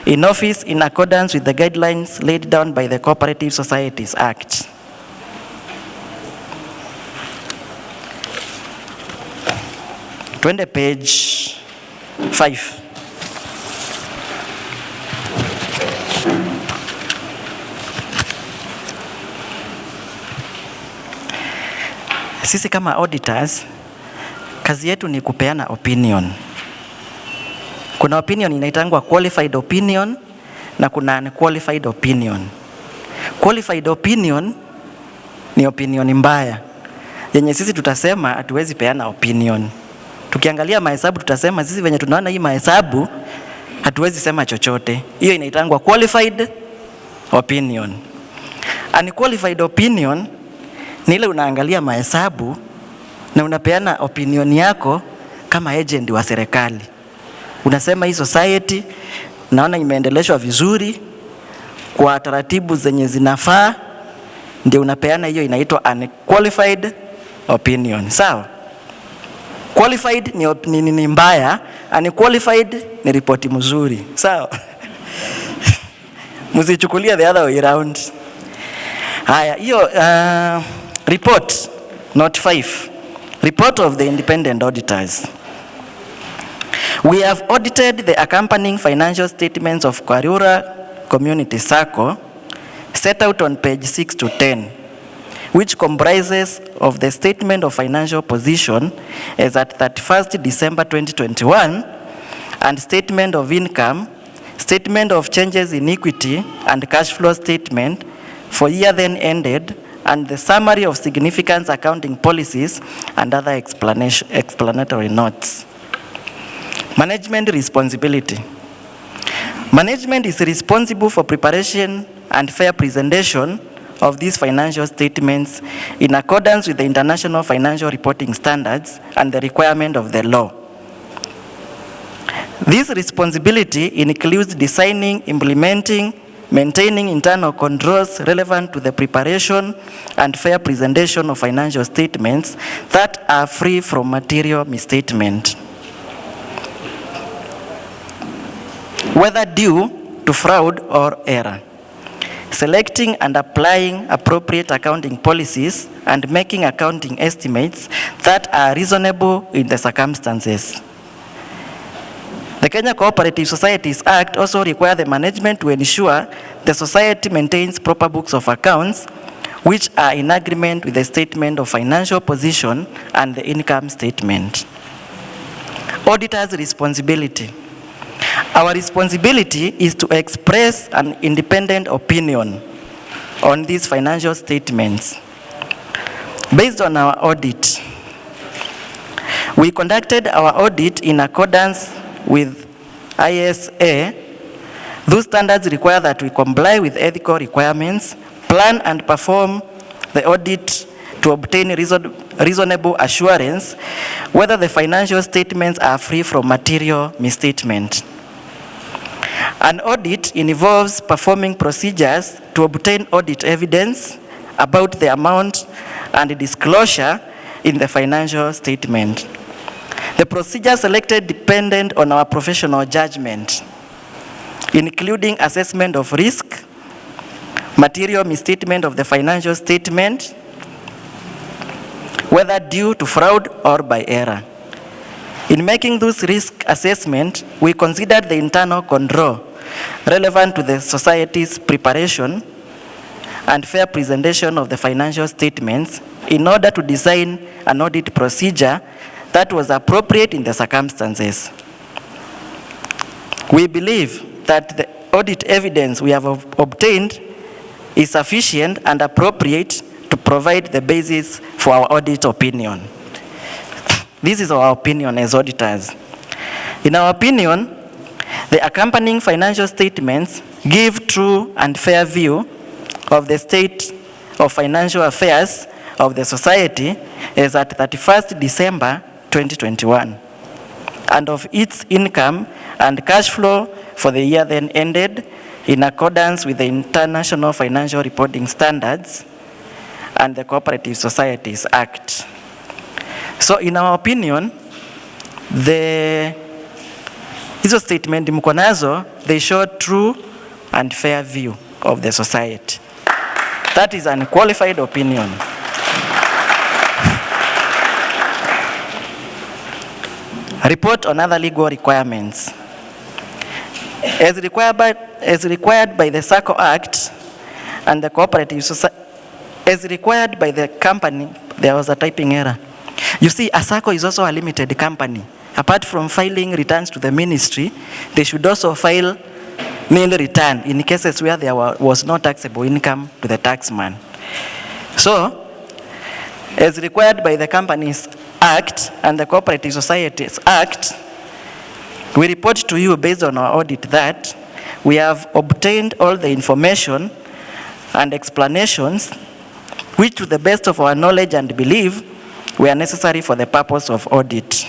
in office in accordance with the guidelines laid down by the Cooperative Societies Act. Twende page 5. Sisi kama auditors, kazi yetu ni kupeana opinion. Kuna opinion inaitangwa qualified opinion na kuna unqualified opinion. Qualified opinion ni opinion mbaya, yenye sisi tutasema hatuwezi peana opinion. Tukiangalia mahesabu tutasema sisi venye tunaona hii mahesabu hatuwezi sema chochote. Hiyo inaitangwa qualified opinion. Unqualified opinion ni ile unaangalia mahesabu na unapeana opinion yako kama agent wa serikali. Unasema hii society naona imeendeleshwa vizuri kwa taratibu zenye zinafaa, ndio unapeana. Hiyo inaitwa unqualified opinion. Sawa? Qualified ni mbaya, unqualified ni ripoti mzuri. Sawa? Msichukulia the other way around. Haya, hiyo report note 5. Report of the independent auditors. We have audited the accompanying financial statements of Karura Community Sacco set out on page 6 to 10, which comprises of the statement of financial position as at 31st December 2021 and statement of income, statement of changes in equity and cash flow statement for year then ended, and the summary of significant accounting policies and other explanatory notes. Management responsibility. Management is responsible for preparation and fair presentation of these financial statements in accordance with the International Financial Reporting Standards and the requirement of the law. This responsibility includes designing, implementing, maintaining internal controls relevant to the preparation and fair presentation of financial statements that are free from material misstatement, whether due to fraud or error, selecting and applying appropriate accounting policies and making accounting estimates that are reasonable in the circumstances. The Kenya Cooperative Societies Act also requires the management to ensure the society maintains proper books of accounts which are in agreement with the statement of financial position and the income statement. Auditor's responsibility. Our responsibility is to express an independent opinion on these financial statements. Based on our audit, we conducted our audit in accordance with ISA. Those standards require that we comply with ethical requirements, plan and perform the audit to obtain reasonable assurance whether the financial statements are free from material misstatement. An audit involves performing procedures to obtain audit evidence about the amount and disclosure in the financial statement. The procedure selected depended on our professional judgment, including assessment of risk, material misstatement of the financial statement, whether due to fraud or by error. In making those risk assessments, we considered the internal control relevant to the society's preparation and fair presentation of the financial statements in order to design an audit procedure that was appropriate in the circumstances. We believe that the audit evidence we have obtained is sufficient and appropriate to provide the basis for our audit opinion. This is our opinion as auditors. In our opinion, the accompanying financial statements give true and fair view of the state of financial affairs of the society as at 31st December 2021, and of its income and cash flow for the year then ended in accordance with the International Financial Reporting Standards and the Cooperative Societies Act. So in our opinion, hizo statement mko nazo, they show true and fair view of the society. That is an unqualified opinion. Report on other legal requirements. As required by the Sacco Act and the Cooperative Society, as required by the company, there was a typing error. You see, a Sacco is also a limited company. Apart from filing returns to the ministry, they should also file nil return in cases where there was no taxable income to the taxman. So, as required by the Companies Act and the Cooperative Societies Act, we report to you based on our audit that we have obtained all the information and explanations which, to the best of our knowledge and belief, were necessary for the purpose of audit.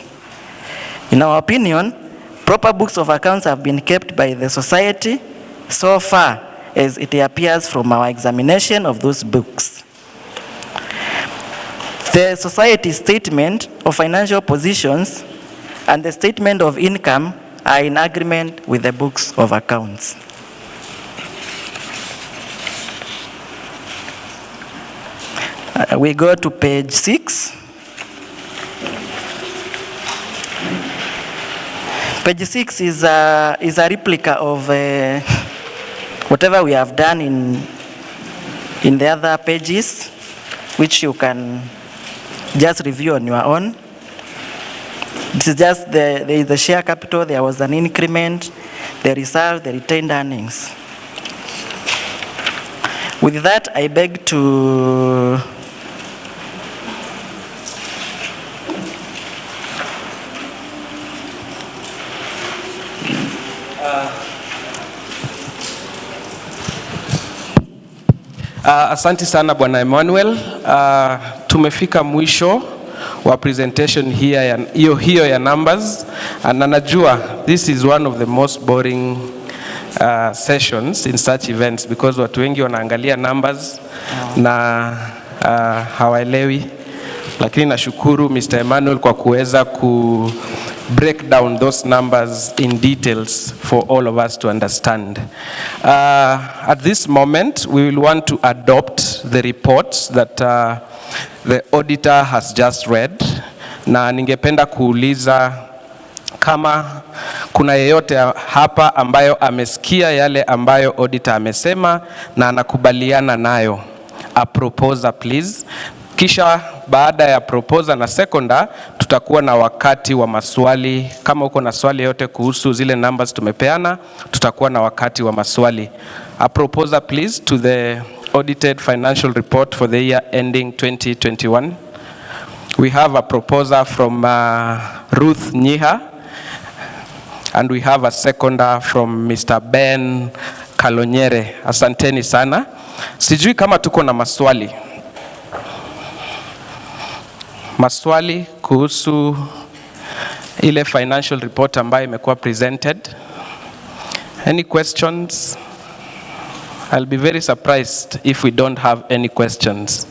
In our opinion, proper books of accounts have been kept by the society so far as it appears from our examination of those books. The society's statement of financial positions and the statement of income are in agreement with the books of accounts. We go to page 6. Page 6 is a replica of whatever we have done in the other pages, which you can just review on your own. This is just there is the share capital, there was an increment, the reserve, the retained earnings. With that, I beg to Asante sana Bwana Emmanuel. Tumefika mwisho wa presentation hiyo ya numbers, na najua this is one of the most boring sessions in such events because watu wengi wanaangalia numbers na hawaelewi, lakini nashukuru Mr. Emmanuel kwa kuweza ku break down those numbers in details for all of us to understand. At this moment, we will want to adopt the reports that the auditor has just read. Na ningependa kuuliza kama kuna yeyote hapa ambayo amesikia yale ambayo auditor amesema na anakubaliana nayo. A proposer please. Kisha baada ya proposer na seconder tutakuwa na wakati wa maswali. Kama uko na swali yote kuhusu zile numbers tumepeana, tutakuwa na wakati wa maswali. A proposer please to the audited financial report for the year ending 2021. We have a proposer from Ruth Nyiha, and we have a seconder from Mr. Ben Kalonyere. Asanteni sana. Sijui kama tuko na maswali. Maswali kuhusu ile financial report ambayo imekuwa presented. Any questions? I'll be very surprised if we don't have any questions.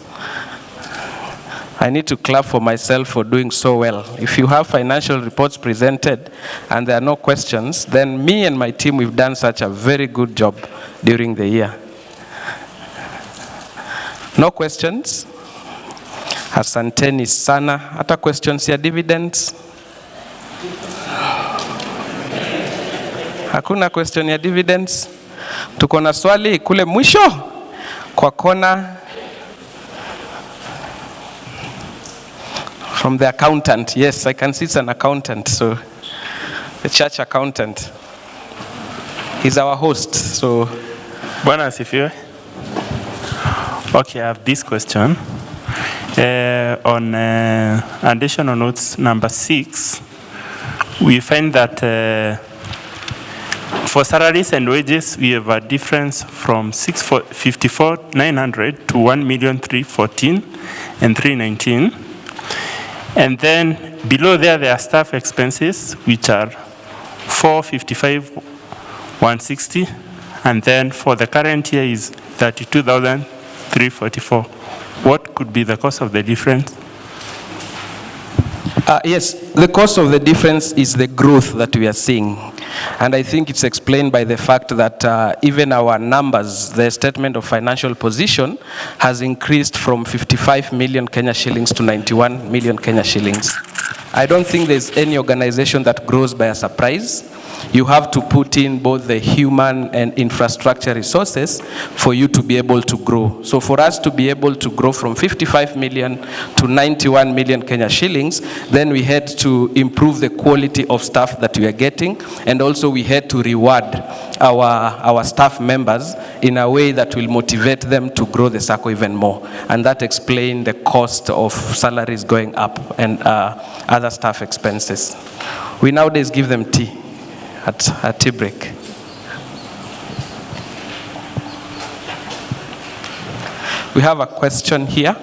I need to clap for myself for doing so well. If you have financial reports presented and there are no questions, then me and my team, we've done such a very good job during the year. No questions? Asanteni sana. Hata questions ya dividends? Hakuna question ya dividends? Tuko na swali kule mwisho kwa kona from the accountant. Yes, I can see it's an accountant, so the church accountant. He's our host, so. Bwana asifiwe. Okay, I have this question. On additional notes number 6, we find that for salaries and wages, we have a difference from 654,900 to 1,314,000 and 319. And then below there are staff expenses, which are 455,160, and then for the current year is 32,344. What could be the cause of the difference? Yes, the cause of the difference is the growth that we are seeing. And I think it's explained by the fact that even our numbers, the statement of financial position, has increased from 55 million Kenya shillings to 91 million Kenya shillings. I don't think there's any organization that grows by a surprise. You have to put in both the human and infrastructure resources for you to be able to grow. So for us to be able to grow from 55 million to 91 million Kenya shillings, then we had to improve the quality of staff that we are getting, and also we had to reward our staff members in a way that will motivate them to grow the Sacco even more. And that explained the cost of salaries going up and other staff expenses. We nowadays give them tea at tea break. We have a question here.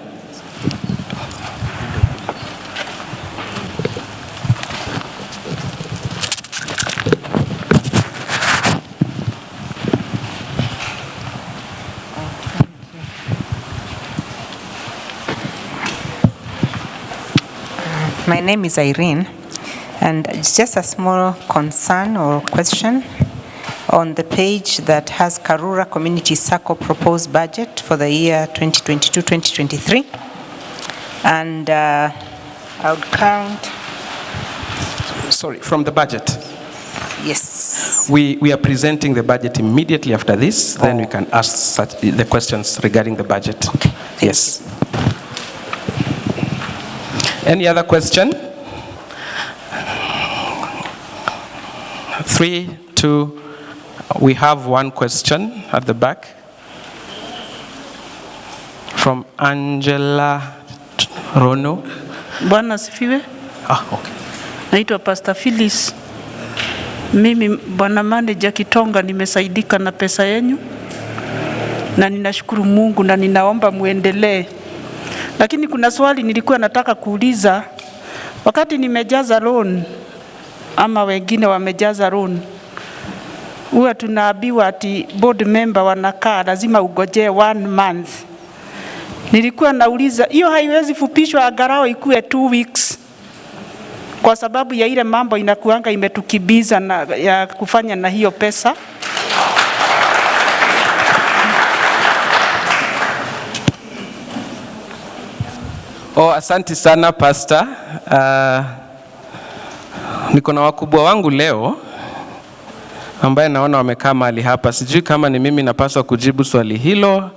My name is Irene, and it's just a small concern or question on the page that has Karura Community Sacco proposed budget for the year 2022-2023. And I would count. Sorry, from the budget. Yes. We are presenting the budget immediately after this, then we can ask the questions regarding the budget. Okay. Yes. Any other question? 3, 2, we have one question at the back from Angela Rono. Bwana asifiwe. Okay. Naitwa Pastor Phyllis. Mimi Bwana Manager Kitonga, nimesaidika na pesa yenu na ninashukuru Mungu na ninaomba muendelee. Lakini kuna swali nilikuwa nataka kuuliza. Wakati nimejaza loan ama wengine wamejaza loan, huwa tunaambiwa ati board member wanakaa lazima ugojee 1 month. Nilikuwa nauliza hiyo haiwezi fupishwa angalau ikuwe 2 weeks, kwa sababu ya ile mambo inakuanga imetukibiza na ya kufanya na hiyo pesa. Asante sana Pastor. Niko na wakubwa wangu leo ambaye naona wamekaa mahali hapa. Sijui kama ni mimi napaswa kujibu swali hilo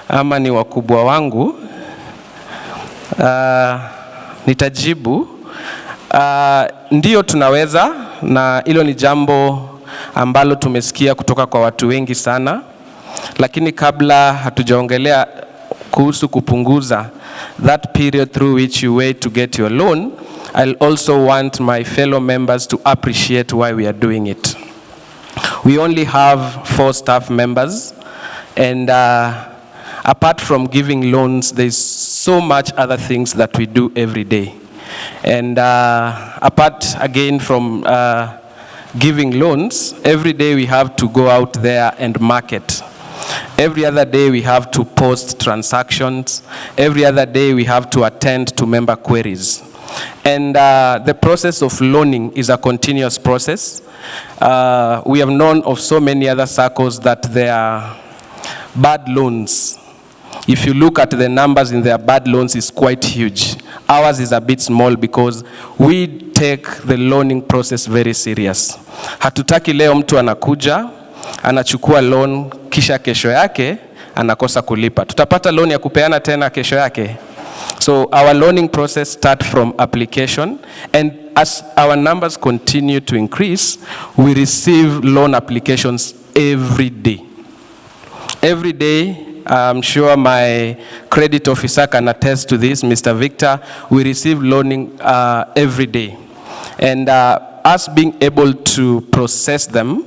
ama ni wakubwa wangu. Nitajibu. Ndio tunaweza, na hilo ni jambo ambalo tumesikia kutoka kwa watu wengi sana. Lakini kabla hatujaongelea kuhusu kupunguza that period through which you wait to get your loan, I'll also want my fellow members to appreciate why we are doing it. We only have 4 staff members, and apart from giving loans, there's so much other things that we do every day. And apart again from giving loans, every day we have to go out there and market. Every other day we have to post transactions. Every other day we have to attend to member queries. And the process of loaning is a continuous process. We have known of so many other SACCOs that they are bad loans. If you look at the numbers in their bad loans, it's quite huge. Ours is a bit small because we take the loaning process very serious. Hatutaki leo mtu anakuja, anachukua loan, kisha kesho yake anakosa kulipa. Tutapata loan ya kupeana tena kesho yake. So our loaning process start from application, and as our numbers continue to increase, we receive loan applications every day. Every day, I'm sure my credit officer can attest to this, Mr. Victor, we receive loaning every day. And us being able to process them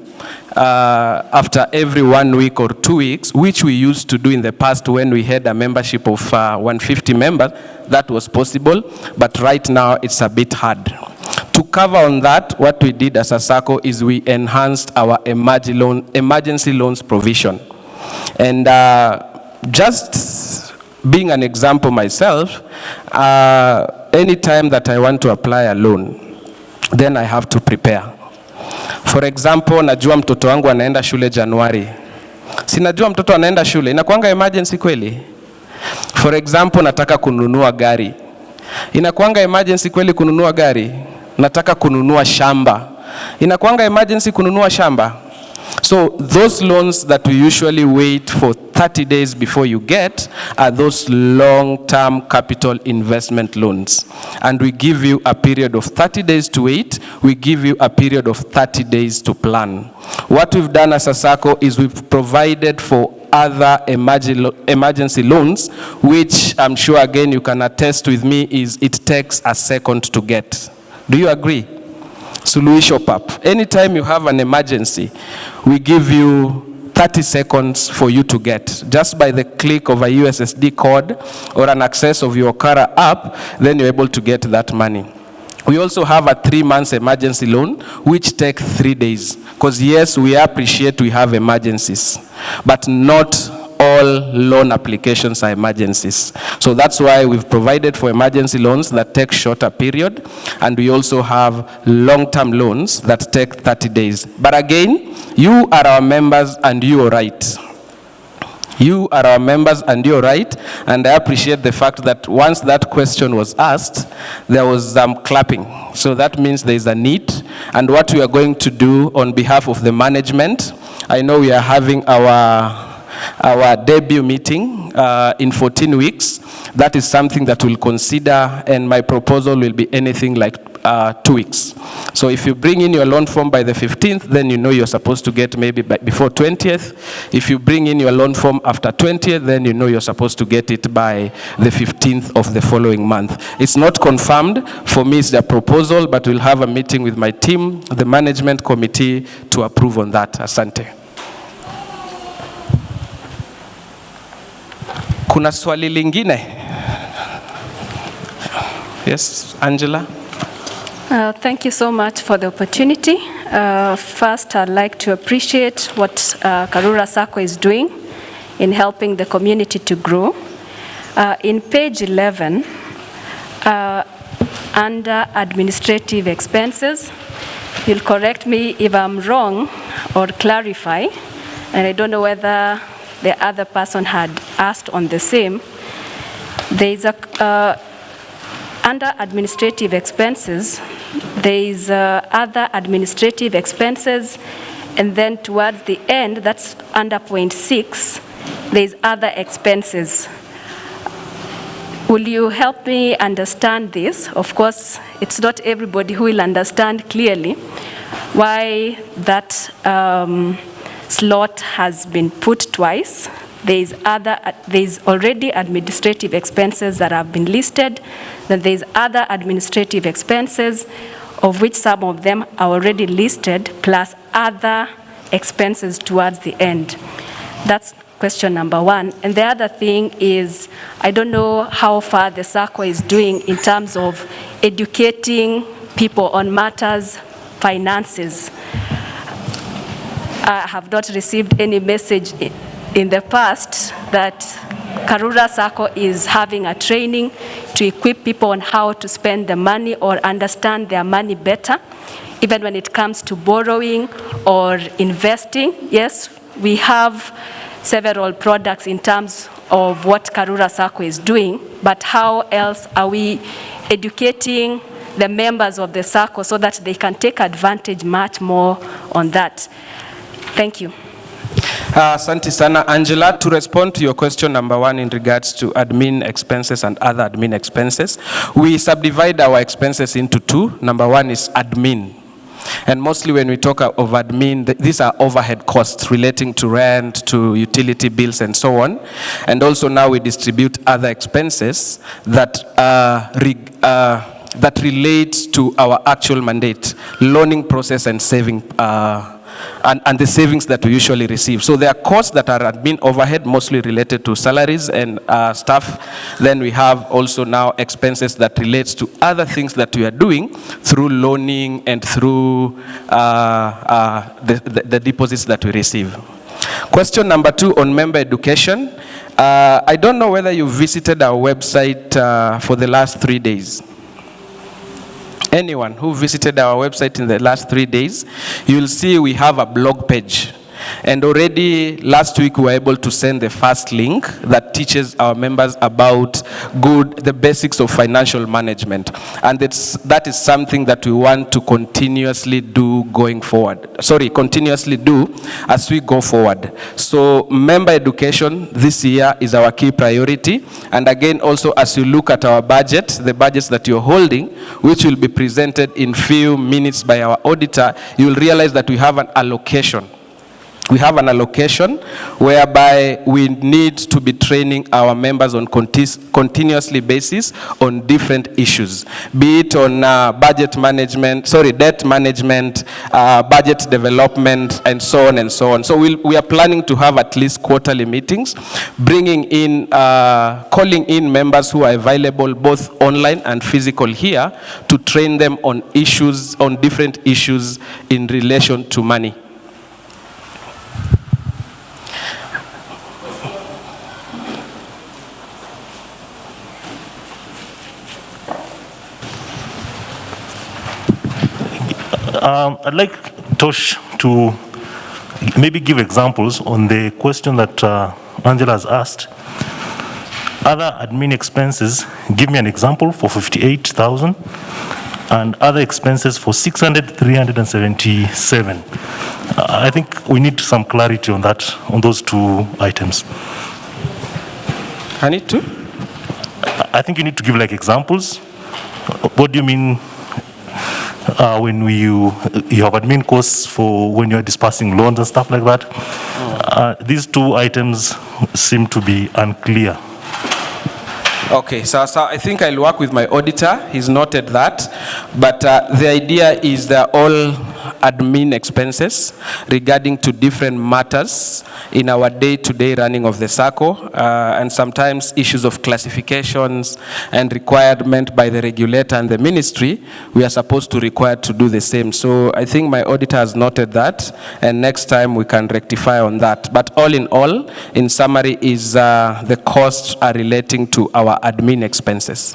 after every 1 week or 2 weeks, which we used to do in the past when we had a membership of 150 members, that was possible, but right now it's a bit hard. To cover on that, what we did as a Sacco is we enhanced our emergency loans provision. And just being an example myself, anytime that I want to apply a loan, then I have to prepare. For example, najua mtoto wangu anaenda shule Januari. Sinajua mtoto anaenda shule, inakuanga emergency kweli? For example, nataka kununua gari. Inakuanga emergency kweli kununua gari? Nataka kununua shamba. Inakuanga emergency kununua shamba? So those loans that we usually wait for 30 days before you get are those long-term capital investment loans. And we give you a period of 30 days to wait. We give you a period of 30 days to plan. What we've done as a Sacco is we've provided for other emergency loans, which I'm sure again you can attest with me is it takes a second to get. Do you agree? Suluhisho Pap. Anytime you have an emergency, we give you 30 seconds for you to get. Just by the click of a USSD code or an access of your Karura app, then you're able to get that money. We also have a 3-month emergency loan, which takes 3 days. Because yes, we appreciate we have emergencies, but not all loan applications are emergencies. So that's why we've provided for emergency loans that take shorter period, and we also have long-term loans that take 30 days. But again, you are our members and you are right. You are our members and you're right, and I appreciate the fact that once that question was asked, there was clapping. So that means there is a need, and what we are going to do on behalf of the management, I know we are having our debut meeting in 14 weeks. That is something that we'll consider, and my proposal will be anything like 2 weeks. So if you bring in your loan form by the 15th, then you know you're supposed to get maybe before 20th. If you bring in your loan form after 20th, then you know you're supposed to get it by the 15th of the following month. It's not confirmed. For me, it's a proposal, but we'll have a meeting with my team, the management committee, to approve on that. Asante. Kuna swali lingine? Yes, Angela? Thank you so much for the opportunity. First, I'd like to appreciate what Karura Sacco is doing in helping the community to grow. In page 11, under administrative expenses, you'll correct me if I'm wrong or clarify, and I don't know whether the other person had asked on the same. There is under administrative expenses, there is other administrative expenses, and then towards the end, that's under point 6, there is other expenses. Will you help me understand this? Of course, it's not everybody who will understand clearly why that slot has been put twice. There's already administrative expenses that have been listed. Then there's other administrative expenses, of which some of them are already listed, plus other expenses towards the end. That's question number one. And the other thing is, I don't know how far the Sacco is doing in terms of educating people on matters, finances. I have not received any message in the past that Karura Sacco is having a training to equip people on how to spend the money or understand their money better, even when it comes to borrowing or investing. Yes, we have several products in terms of what Karura Sacco is doing, but how else are we educating the members of the Sacco so that they can take advantage much more on that? Thank you. Asante sana, Angela. To respond to your question number one in regards to admin expenses and other admin expenses, we subdivide our expenses into two. Number one is admin. And mostly when we talk of admin, these are overhead costs relating to rent, to utility bills, and so on. And also now we distribute other expenses that that relates to our actual mandate, loaning process and saving, and the savings that we usually receive. So there are costs that are admin overhead, mostly related to salaries and staff. Then we have also now expenses that relates to other things that we are doing through loaning and through the deposits that we receive. Question number 2 on member education. I don't know whether you visited our website for the last 3 days. Anyone who visited our website in the last 3 days, you'll see we have a blog page. And already last week we were able to send the first link that teaches our members about the basics of financial management. And that is something that we want to continuously do going forward. Continuously do as we go forward. So member education this year is our key priority. And again, also as you look at our budget, the budgets that you're holding, which will be presented in few minutes by our auditor, you'll realize that we have an allocation. We have an allocation whereby we need to be training our members on continuously basis on different issues, be it on debt management, budget development, and so on and so on. So we are planning to have at least quarterly meetings, calling in members who are available both online and physical here to train them on different issues in relation to money. I'd like Tosh to maybe give examples on the question that Angela has asked. Other admin expenses, give me an example for 58,000 and other expenses for 377. I think we need some clarity on that, on those 2 items. I need to? I think you need to give like examples. What do you mean when you have admin costs for when you're dispersing loans and stuff like that? These 2 items seem to be unclear. Okay, so I think I'll work with my auditor. He's noted that. But the idea is they're all admin expenses regarding to different matters in our day-to-day running of the Sacco, and sometimes issues of classifications and requirement by the regulator and the ministry. We are supposed to require to do the same. So I think my auditor has noted that, and next time we can rectify on that. But all in all, in summary, is the costs are relating to our admin expenses.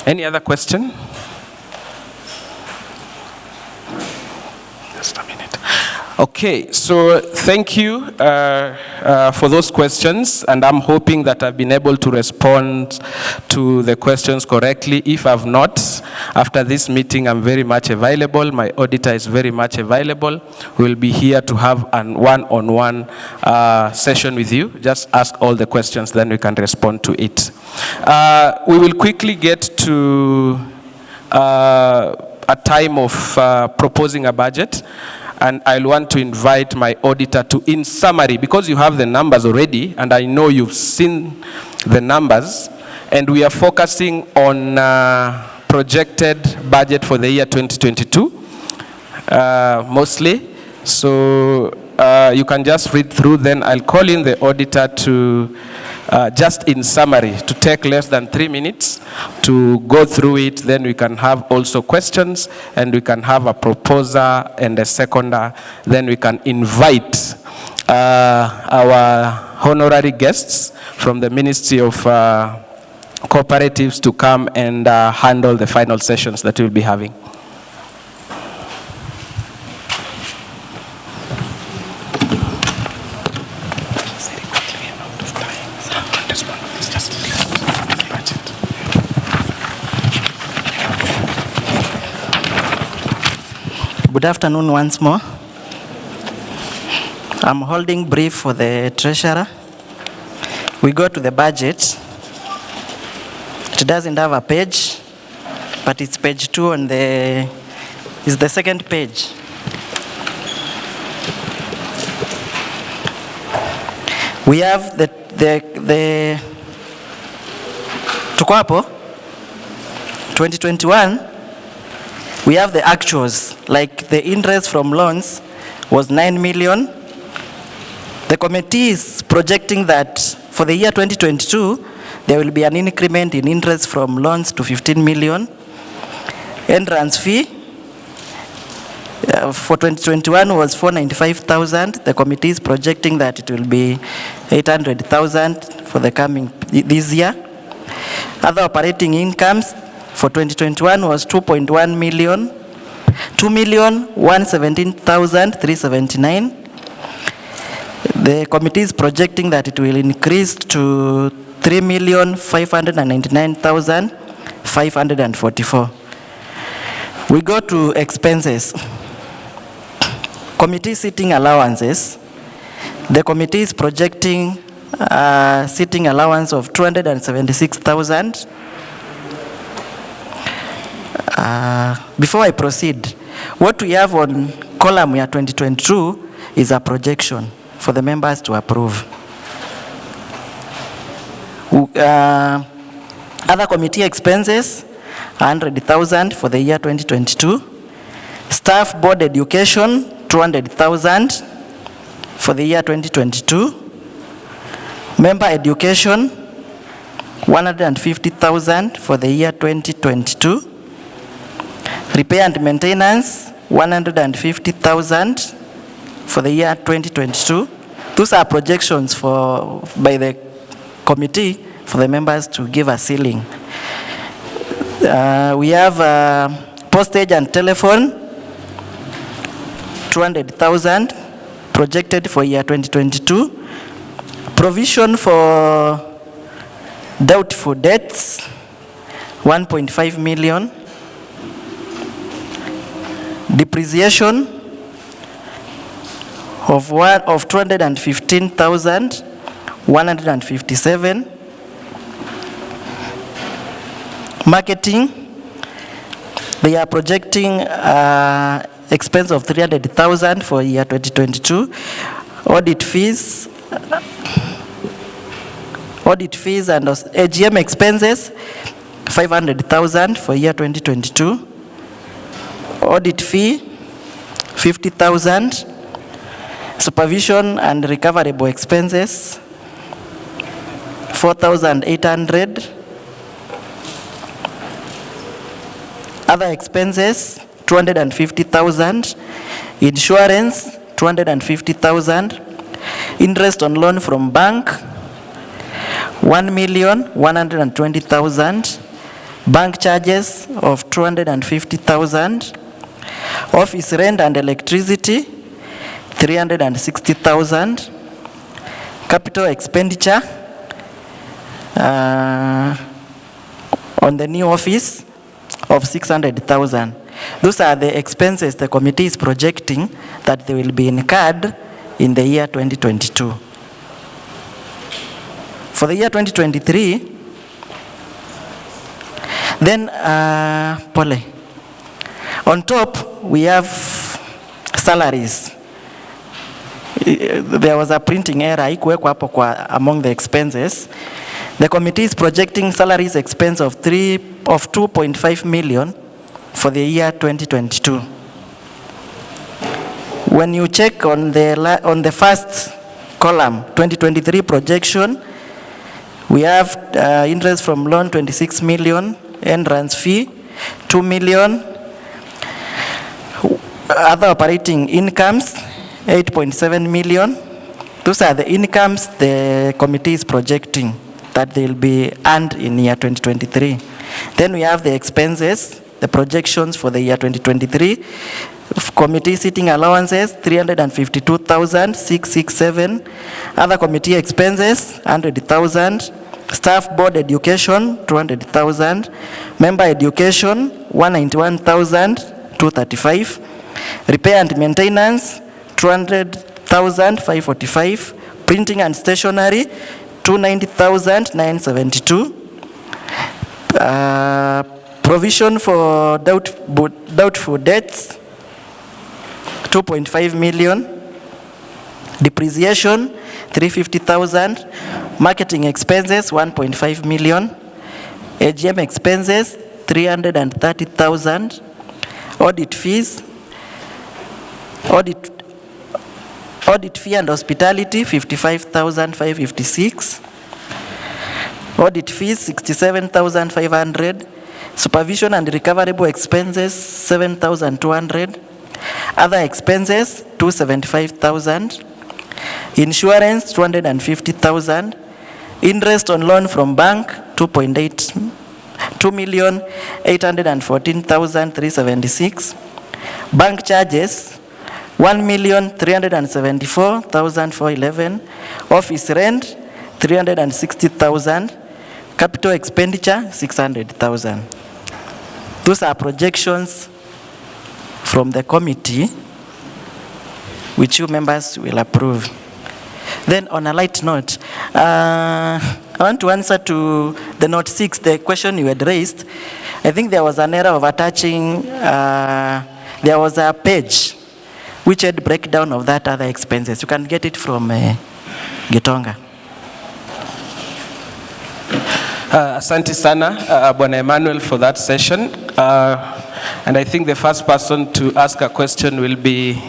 Any other question? Just a minute. Okay, so thank you for those questions, and I'm hoping that I've been able to respond to the questions correctly. If I've not, after this meeting, I'm very much available. My auditor is very much available. We'll be here to have an one-on-one session with you. Just ask all the questions, then we can respond to it. We will quickly get to a time of proposing a budget. And I'll want to invite my auditor to, in summary, because you have the numbers already, and I know you've seen the numbers, and we are focusing on projected budget for the year 2022, mostly. So you can just read through, then I'll call in the auditor to, just in summary, to take less than 3 minutes to go through it. Then we can have also questions, and we can have a proposer and a seconder. Then we can invite our honorary guests from the Ministry of Cooperatives to come and handle the final sessions that we'll be having. Good afternoon once more. I'm holding brief for the treasurer. We go to the budget. It doesn't have a page, but it's page 2 on is the second page. We have the Tuko hapo? 2021, we have the actuals, like the interest from loans was 9 million. The committee is projecting that for the year 2022, there will be an increment in interest from loans to 15 million. Entrance fee for 2021 was 495,000. The committee is projecting that it will be 800,000 for the coming this year. Other operating incomes for 2021 was 2.1 million, 2,117,379. The committee is projecting that it will increase to 3,599,544. We go to expenses. Committee sitting allowances. The committee is projecting sitting allowance of 276,000. Before I proceed, what we have on column year 2022 is a projection for the members to approve. Other committee expenses, 100,000 for the year 2022. Staff board education, 200,000 for the year 2022. Member education, 150,000 for the year 2022. Repair and maintenance, 150,000 for the year 2022. Those are projections by the committee for the members to give a ceiling. We have postage and telephone, 200,000 projected for year 2022. Provision for doubtful debts, 1.5 million. Depreciation of 215,157. Marketing, they are projecting expense of 300,000 for year 2022. Audit fees and AGM expenses, 500,000 for year 2022. Audit fee, 50,000. Supervision and recoverable expenses, 4,800. Other expenses, 250,000. Insurance, 250,000. Interest on loan from bank, 1,120,000. Bank charges of 250,000. Office rent and electricity, 360,000. Capital expenditure on the new office of 600,000. Those are the expenses the committee is projecting that they will be incurred in the year 2022. For the year 2023, then, on top, we have salaries. There was a printing error among the expenses. The committee is projecting salaries expense of 2.5 million for the year 2022. When you check on the first column, 2023 projection, we have interest from loan 26 million, entrance fee 2 million, other operating incomes 8.7 million. Those are the incomes the committee is projecting that they will be earned in year 2023. Then we have the expenses, the projections for the year 2023. Committee sitting allowances 352,667. Other committee expenses 100,000. Staff board education 200,000. Member education 191,235. Repair and maintenance 200,545. Printing and stationery 290,972. Provision for doubtful debts 2.5 million. Depreciation 350,000. Marketing expenses 1.5 million. AGM expenses 330,000, audit fees, audit fee and hospitality 55,556, audit fees 67,500, supervision and recoverable expenses 7,200, other expenses 275,000, insurance 250,000, interest on loan from bank 2,814,376, bank charges 1,374,411, office rent 360,000, capital expenditure 600,000. Those are projections from the committee which you members will approve. Then on a light note, I want to answer to the note 6, the question you had raised. I think there was an error of attaching, there was a page which had breakdown of that other expenses. You can get it from Gitonga. Asante sana, Bwana Emmanuel, for that session. And I think the first person to ask a question will be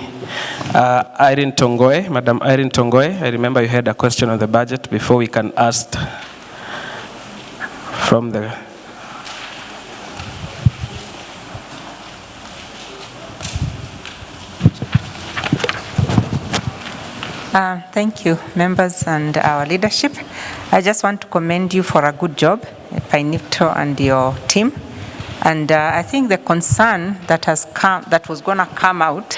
Irene Tongoe, Madam Irene Tongoe. I remember you had a question on the budget before we can ask from the... Thank you, members and our leadership. I just want to commend you for a good job, Painito and your team. And I think the concern that has come, that was going to come out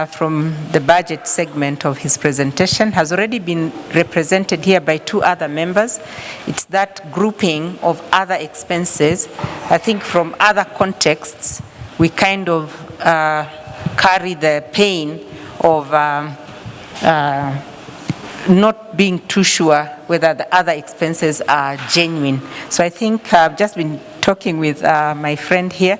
from the budget segment of his presentation has already been represented here by two other members. It's that grouping of other expenses. I think from other contexts, we kind of carry the pain of not being too sure whether the other expenses are genuine. So I think I've just been talking with my friend here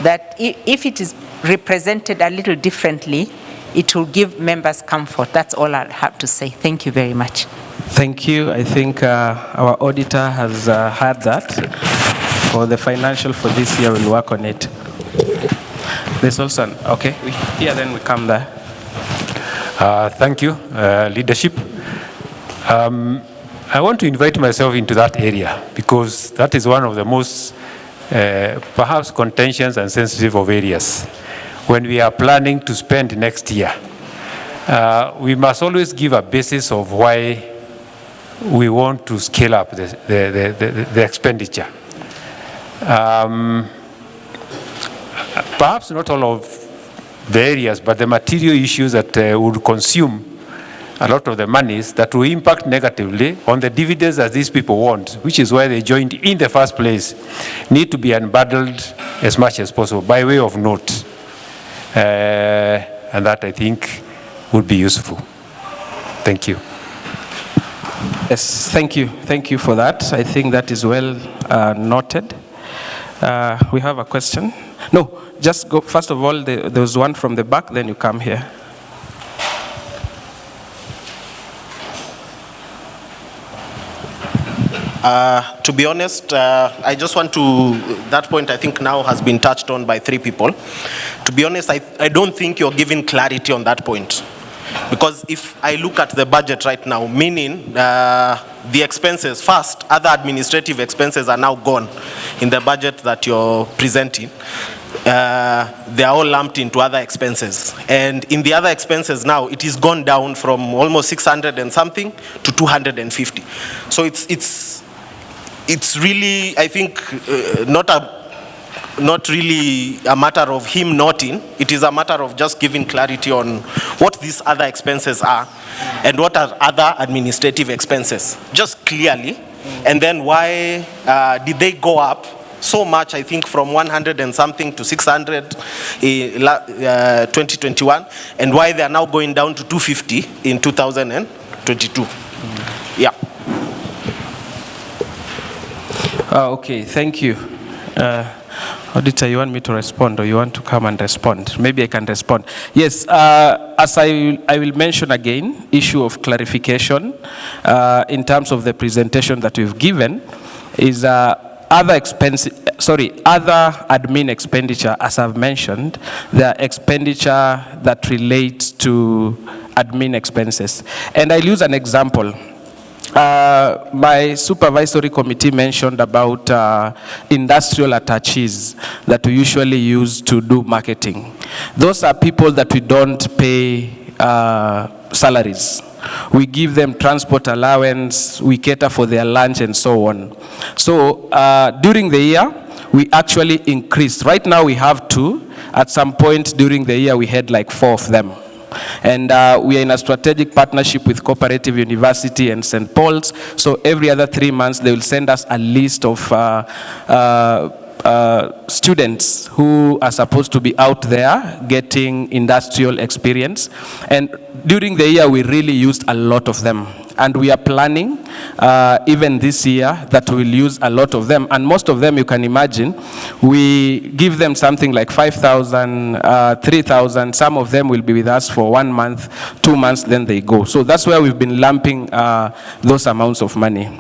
that if it is represented a little differently, it will give members comfort. That's all I have to say. Thank you very much. Thank you. I think our auditor has had that. For the financial for this year, we'll work on it. There's also an, okay, here then we come there. Thank you, leadership. I want to invite myself into that area because that is one of the most perhaps contentious and sensitive of areas. When we are planning to spend next year, we must always give a basis of why we want to scale up the expenditure. Perhaps not all of the areas, but the material issues that would consume a lot of the monies that will impact negatively on the dividends that these people want, which is why they joined in the first place, need to be unbundled as much as possible by way of note. And that, I think, would be useful. Thank you. Yes, thank you. Thank you for that. I think that is well noted. We have a question. No, just go. First of all, there was one from the back, then you come here. To be honest, I just want to, that point I think now has been touched on by 3 people. To be honest, I don't think you're giving clarity on that point. Because if I look at the budget right now, meaning the expenses, first, other administrative expenses are now gone in the budget that you're presenting. They are all lumped into other expenses. And in the other expenses now, it is gone down from almost 600 and something to 250. So it's really, I think, not really a matter of him noting. It is a matter of just giving clarity on what these other expenses are and what are other administrative expenses, just clearly. And then why did they go up so much, I think, from 100 and something to 600 in 2021, and why they are now going down to 250 in 2022. Yeah. Okay, thank you. Auditor, you want me to respond or you want to come and respond? Maybe I can respond. Yes, as I will mention again, issue of clarification in terms of the presentation that we've given is other admin expenditure, as I've mentioned, the expenditure that relates to admin expenses. And I'll use an example. My supervisory committee mentioned about industrial attaches that we usually use to do marketing. Those are people that we don't pay salaries. We give them transport allowance, we cater for their lunch and so on. So during the year, we actually increased. Right now we have 2. At some point during the year, we had like 4 of them. And we are in a strategic partnership with Cooperative University and St. Paul's. So every other 3 months, they will send us a list of students who are supposed to be out there getting industrial experience. And during the year, we really used a lot of them. And we are planning, even this year, that we'll use a lot of them. And most of them, you can imagine, we give them something like 5,000, 3,000. Some of them will be with us for 1 month, 2 months, then they go. So that's where we've been lumping those amounts of money.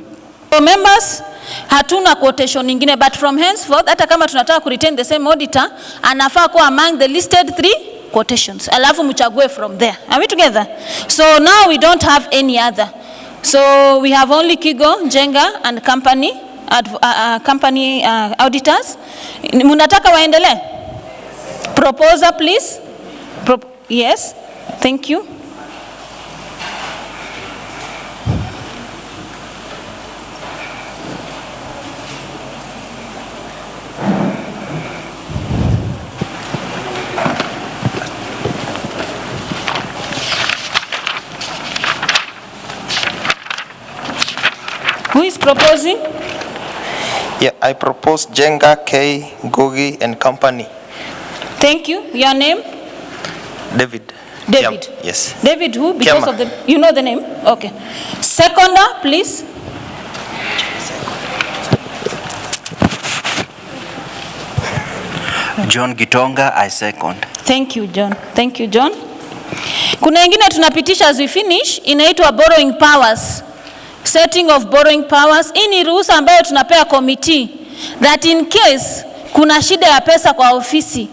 So members, hatuna quotation nyingine, but from henceforth, hata kama tunataka ku retain the same auditor, anafaa kuwa among the listed 3 quotations. Alafu mchague from there. Are we together? So now we don't have any other. So we have only Kigo, Jenga and company auditors. Munataka waendele? Proposer, please. Yes, thank you. Who is proposing? Yeah, I propose Jenga, K, Gogi and company. Thank you. Your name? David. David. Kiam. Yes. David who? Because Kiama. of the, you know the name? Okay. Seconder, please. John Gitonga, I second. Thank you, John. Thank you, John. Kuna ingine tunapitisha as we finish, inaitwa borrowing powers. Setting of borrowing powers. Hii ni ruhusa ambayo tunapea committee that in case kuna shida ya pesa kwa ofisi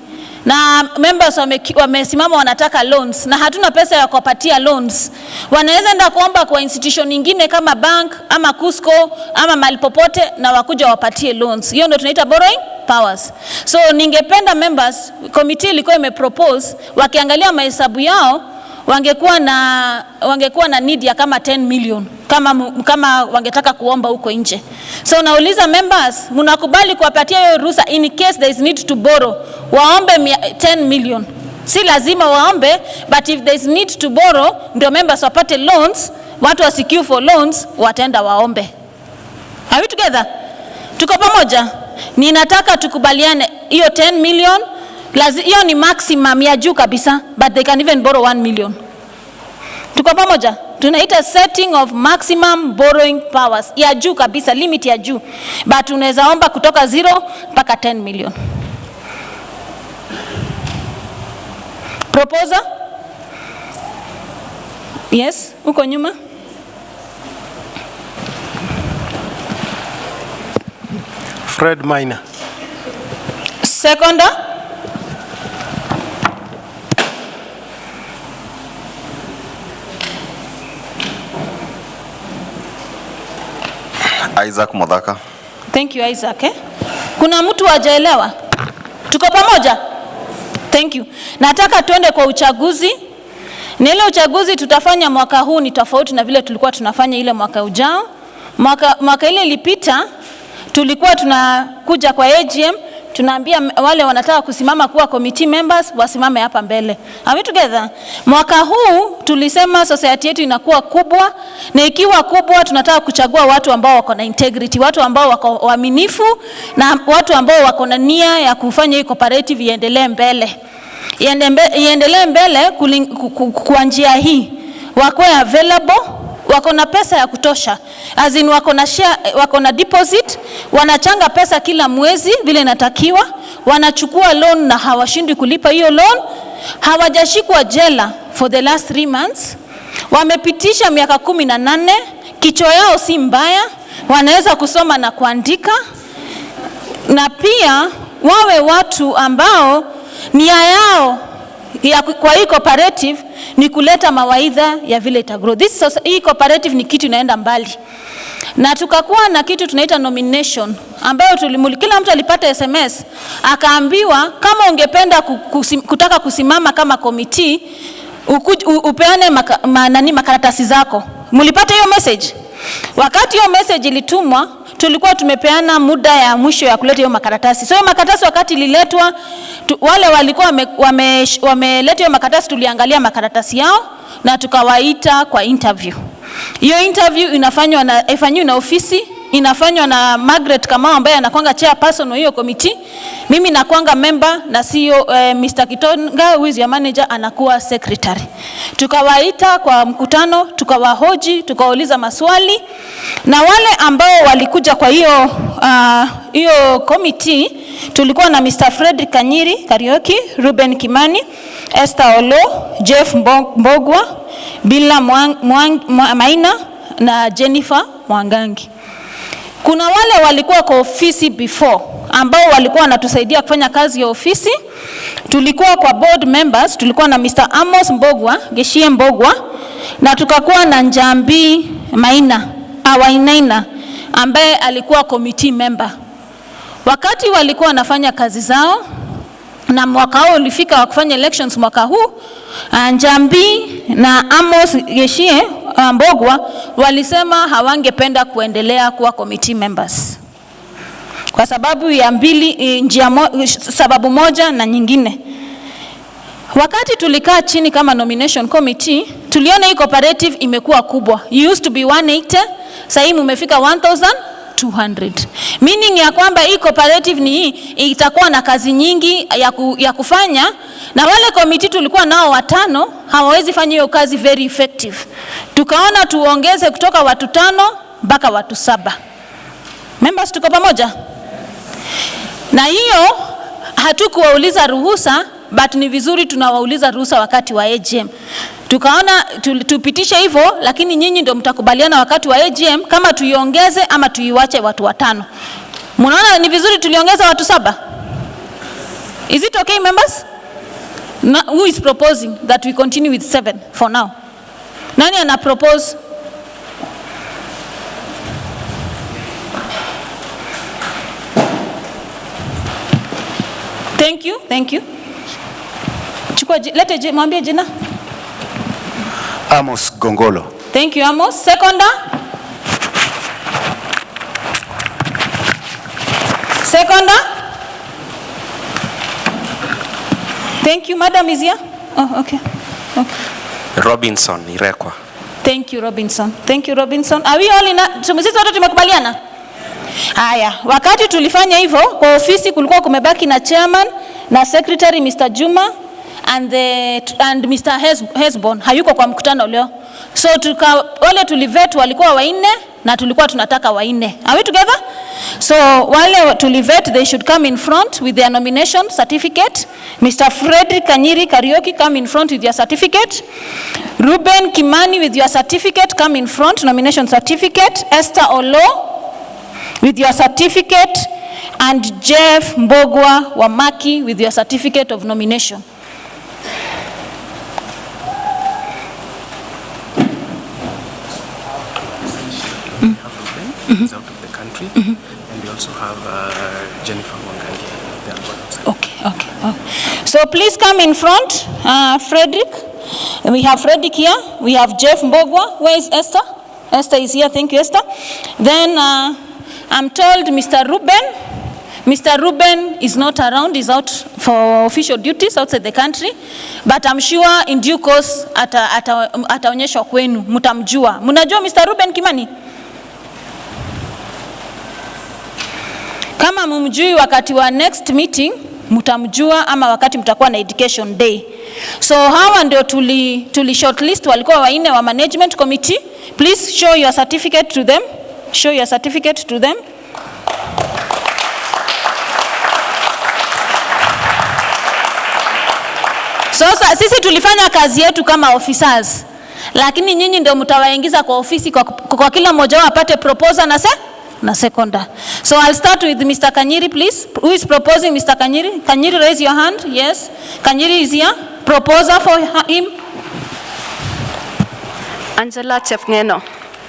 na members wamesimama wanataka loans na hatuna pesa ya kupatia loans, wanaweza enda kuomba kwa institution nyingine kama bank ama Cusco ama mahali popote na wakuja wapatie loans. Hiyo ndio tunaita borrowing powers. So ningependa members, committee ilikuwa imepropose wakiangalia mahesabu yao wangekuwa na need ya kama 10 million kama wangetaka kuomba huko nje. So nauliza members, mnakubali kuwapatia hiyo ruhusa in case there is need to borrow? Waombe 10 million. Si lazima waombe, but if there is need to borrow, ndio members wapate loans, watu wa secure for loans, wataenda waombe. Are we together? Tuko pamoja? Ninataka tukubaliane hiyo 10 million, hiyo ni maximum ya juu kabisa, but they can even borrow 1 million. Tuko pamoja? Tunaita setting of maximum borrowing powers. Ya juu kabisa, limit ya juu. But unaweza omba kutoka 0 mpaka 10 million. Proposer? Yes, uko nyuma? Fred Minor. Seconder? Isaac Modaka. Thank you, Isaac. Kuna mtu hajaelewa? Tuko pamoja? Thank you. Nataka tuende kwa uchaguzi. Na ile uchaguzi tutafanya mwaka huu ni tofauti na vile tulikuwa tunafanya ile mwaka ujao. Mwaka ile ilipita tulikuwa tunakuja kwa AGM, tunaambia wale wanataka kusimama kuwa committee members wasimame hapa mbele. Are we together? Mwaka huu tulisema society yetu inakuwa kubwa, na ikiwa kubwa tunataka kuchagua watu ambao wako na integrity, watu ambao wako waaminifu na watu ambao wako na nia ya kufanya hii cooperative iendelee mbele. Iendelee mbele kwa njia hii. Wako available, wako na pesa ya kutosha. As in wako na share, wako na deposit, wanachanga pesa kila mwezi vile inatakiwa, wanachukua loan na hawashindi kulipa hiyo loan, hawajashikwa jela for the last 3 months, wamepitisha miaka 18, kichwa yao si mbaya, wanaweza kusoma na kuandika. na pia wawe watu ambao nia yao kwa hii cooperative ni kuleta mawaidha ya vile itagrow. Hii cooperative ni kitu inaenda mbali. Na tukakuwa na kitu tunaita nomination ambayo kila mtu alipata SMS akaambiwa kama ungependa kutaka kusimama kama committee upeane makaratasi zako. Mulipata hiyo message? Wakati hiyo message ilitumwa tulikuwa tumepeana muda ya mwisho ya kuleta hiyo makaratasi. So hiyo makaratasi wakati ililetwa wale walikuwa wameleta hiyo makaratasi, tuliangalia makaratasi yao na tukawaita kwa interview. Hiyo interview ifanywa na ofisi, inafanywa na Margaret Kamau ambaye anakuanga chairperson wa hiyo committee. Mimi nakuanga member na CEO Mr. Kitonga who is your manager anakuwa secretary. Tukawaita kwa mkutano, tukawahoji, tukauliza maswali, na wale ambao walikuja kwa hiyo committee tulikuwa na Mr. Fredrick Kanyiri Karioki, Ruben Kimani, Esther Olo, Jeff Mbogwa, Bila Maina na Jennifer Mwangangi. Kuna wale walikuwa kwa ofisi before ambao walikuwa wanatusaidia kufanya kazi ya ofisi. Tulikuwa kwa board members, tulikuwa na Mr. Amos Mbogwa, Geshie Mbogwa, na tukakuwa na Njambi Wainaina ambaye alikuwa committee member. Wakati walikuwa wanafanya kazi zao na mwaka huu ulifika wa kufanya elections mwaka huu, Njambi na Amos Geshie Mbogwa walisema hawangependa kuendelea kuwa committee members kwa sababu ya sababu moja na nyingine. Wakati tulikaa chini kama nomination committee, tuliona hii cooperative imekuwa kubwa. It used to be 180, sasa imefika 1200. Meaning ya kwamba hii cooperative itakuwa na kazi nyingi ya kufanya, na wale committee tulikuwa nao 5 hawawezi fanya hiyo kazi very effective. Tukaona tuongeze kutoka watu 5 mpaka watu 7. Members tuko pamoja? Na hiyo hatukuwauliza ruhusa, but ni vizuri tunawauliza ruhusa wakati wa AGM. Tukaona tupitishe hivyo, lakini nyinyi ndio mtakubaliana wakati wa AGM kama tuiongeze ama tuiwache watu 5. Mnaona ni vizuri tuliongeza watu 7? Is it okay, members? Who is proposing that we continue with 7 for now? Nani ana propose? Thank you. Chukua lete mwambie jina. Amos Gongolo. Thank you, Amos. Seconder? Thank you. Madam is here? Oh, okay. Robinson Irekwa. Thank you, Robinson. Are we all in? Sisi wote tumekubaliana? Haya, wakati tulifanya hivyo kwa ofisi kulikuwa kumebaki na chairman na secretary Mr. Juma and Mr. Hesbon hayuko kwa mkutano leo. So wale tulivet walikuwa 4 na tulikuwa tunataka 4. Are we together? So wale tulivet they should come in front with their nomination certificate. Mr. Fredrick Kanyiri Karioki, come in front with your certificate. Ruben Kimani with your certificate, come in front, nomination certificate. Esther Olo with your certificate, and Jeff Mbogwa Wamaki with your certificate of nomination. Is out of the country, and we also have Jennifer Mwangangi. Okay. So please come in front, Frederick. We have Frederick here. We have Jeff Mbogwa. Where is Esther? Esther is here. Thank you, Esther. Then I'm told Mr. Ruben is not around. He's out for official duties outside the country. But I'm sure in due course ataonyeshwa kwenu. Mtamjua. Mnajua Mr. Ruben Kimani? Kama mumjui wakati wa next meeting, mtamjua ama wakati mtakuwa na education day. So hawa ndio tuli shortlist walikuwa 4 wa management committee. Please show your certificate to them. So sisi tulifanya kazi yetu kama officers. Lakini nyinyi ndio mtawaingiza kwa ofisi kwa kila mmoja wao apate proposal na seconder. So I'll start with Mr. Kanyiri, please. Who is proposing Mr. Kanyiri? Kanyiri, raise your hand. Yes. Kanyiri is here. Proposer for him? Angela Chepngeno.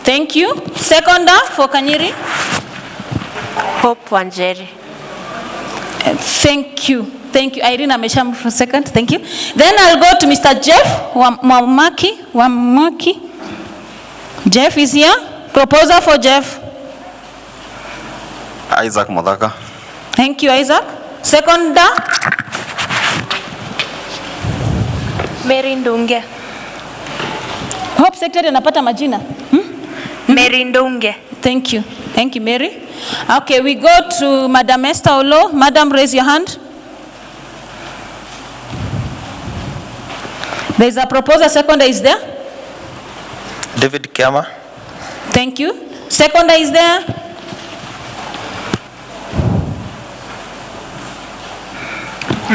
Thank you. Seconder for Kanyiri? Hope Wanjeri. Thank you. Thank you. Irene Amesham for second. Thank you. Then I'll go to Mr. Jeff Wamaki. Jeff is here. Proposer for Jeff. Isaac Modaka. Thank you, Isaac. Seconder? Mary Ndunge. Hope Secretary anapata majina. Mary Ndunge. Thank you. Thank you, Mary. Okay, we go to Madam Esther Olo. Madam, raise your hand. There is a proposer. Seconder is there. David Kiama. Thank you. Seconder is there.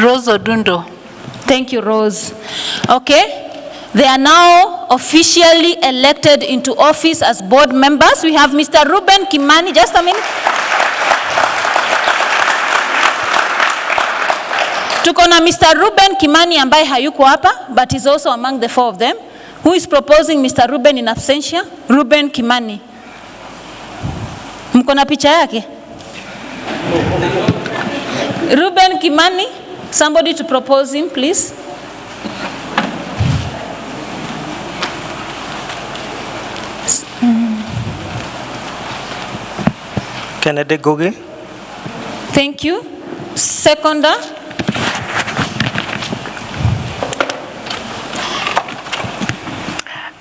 Rose Odundo. Thank you, Rose. Okay. They are now officially elected into office as board members. We have Mr. Ruben Kimani. Just a minute. Tuko na Mr. Ruben Kimani ambaye hayuko hapa, but is also among the four of them. Who is proposing Mr. Ruben in absentia? Ruben Kimani. Mko na picha yake? Ruben Kimani. Somebody to propose him, please. Kennedy Gogi. Thank you. Seconder.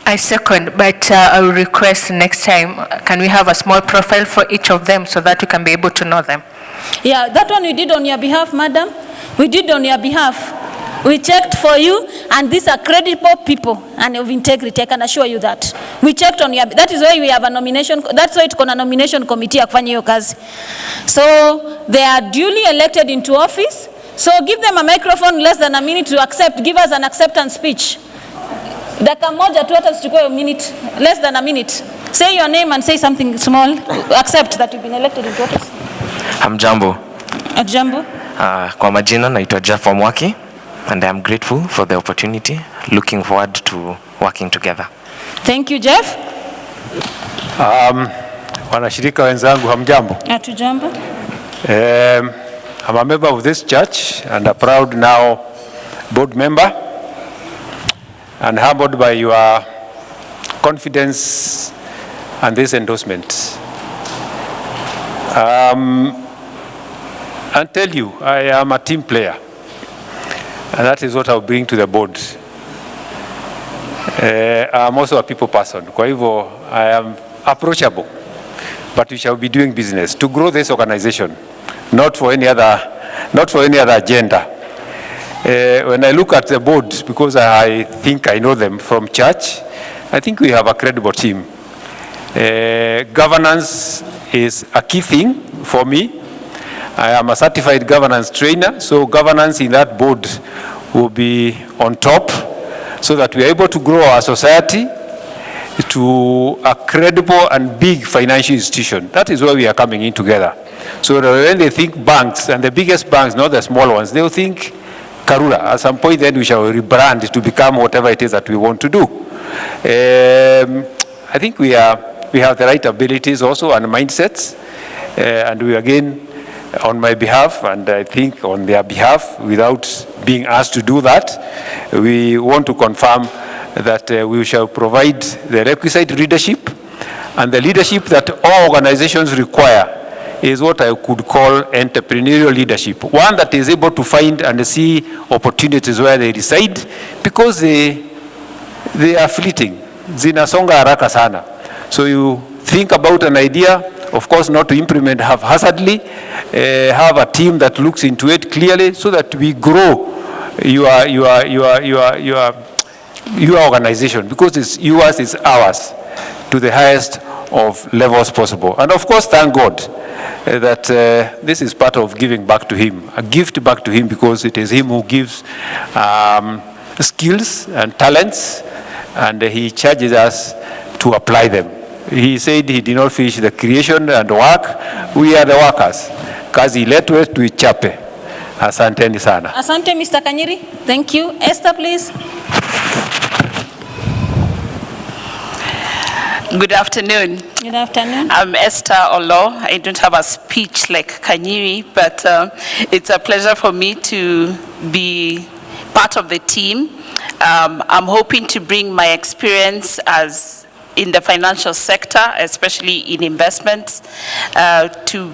I second, but I will request next time, can we have a small profile for each of them so that we can be able to know them? Yeah, that one we did on your behalf, madam. We did on your behalf. We checked for you, and these are credible people and of integrity. I can assure you that. We checked on your. That is why we have a nomination. That's why it's called a nomination committee ya kufanya hiyo kazi. So they are duly elected into office. So give them a microphone less than a minute to accept. Give us an acceptance speech. Dakika moja tu, hata tuchukue a minute, less than a minute. Say your name and say something small. Accept that you've been elected into office. Hamjambo. Jambo. Kwa majina naitwa Jeff Wamaki, and I am grateful for the opportunity. Looking forward to working together. Thank you, Jeff. Wanashirika wenzangu hamjambo. Hatujambo. I'm a member of this church and a proud now board member, and humbled by your confidence and this endorsement. I'll tell you, I am a team player, and that is what I'll bring to the board. I'm also a people person. Kwa hivyo, I am approachable, but we shall be doing business to grow this organization, not for any other agenda. When I look at the board, because I think I know them from church, I think we have a credible team. Governance is a key thing for me. I am a certified governance trainer, so governance in that board will be on top so that we are able to grow our society to a credible and big financial institution. That is where we are coming in together. So that when they think banks, and the biggest banks, not the small ones, they will think Karura. At some point then we shall rebrand to become whatever it is that we want to do. I think we have the right abilities also and mindsets, and we again, on my behalf, and I think on their behalf, without being asked to do that, we want to confirm that we shall provide the requisite leadership, and the leadership that all organizations require is what I could call entrepreneurial leadership. One that is able to find and see opportunities where they reside, because they are fleeting. Zinasonga haraka sana. So you think about an idea, of course not to implement haphazardly, have a team that looks into it clearly so that we grow your organization, because it's yours, it's ours, to the highest of levels possible. And of course, thank God that this is part of giving back to him, a gift back to him, because it is him who gives skills and talents, and he charges us to apply them. He said he did not finish the creation and work. We are the workers. Kazi iletwe tuichape. Asanteni sana. Asante Mr. Kanyiri. Thank you. Esther, please. Good afternoon. Good afternoon. I'm Esther Olo. I don't have a speech like Kanyiri, but it's a pleasure for me to be part of the team. I'm hoping to bring my experience as in the financial sector, especially in investments, to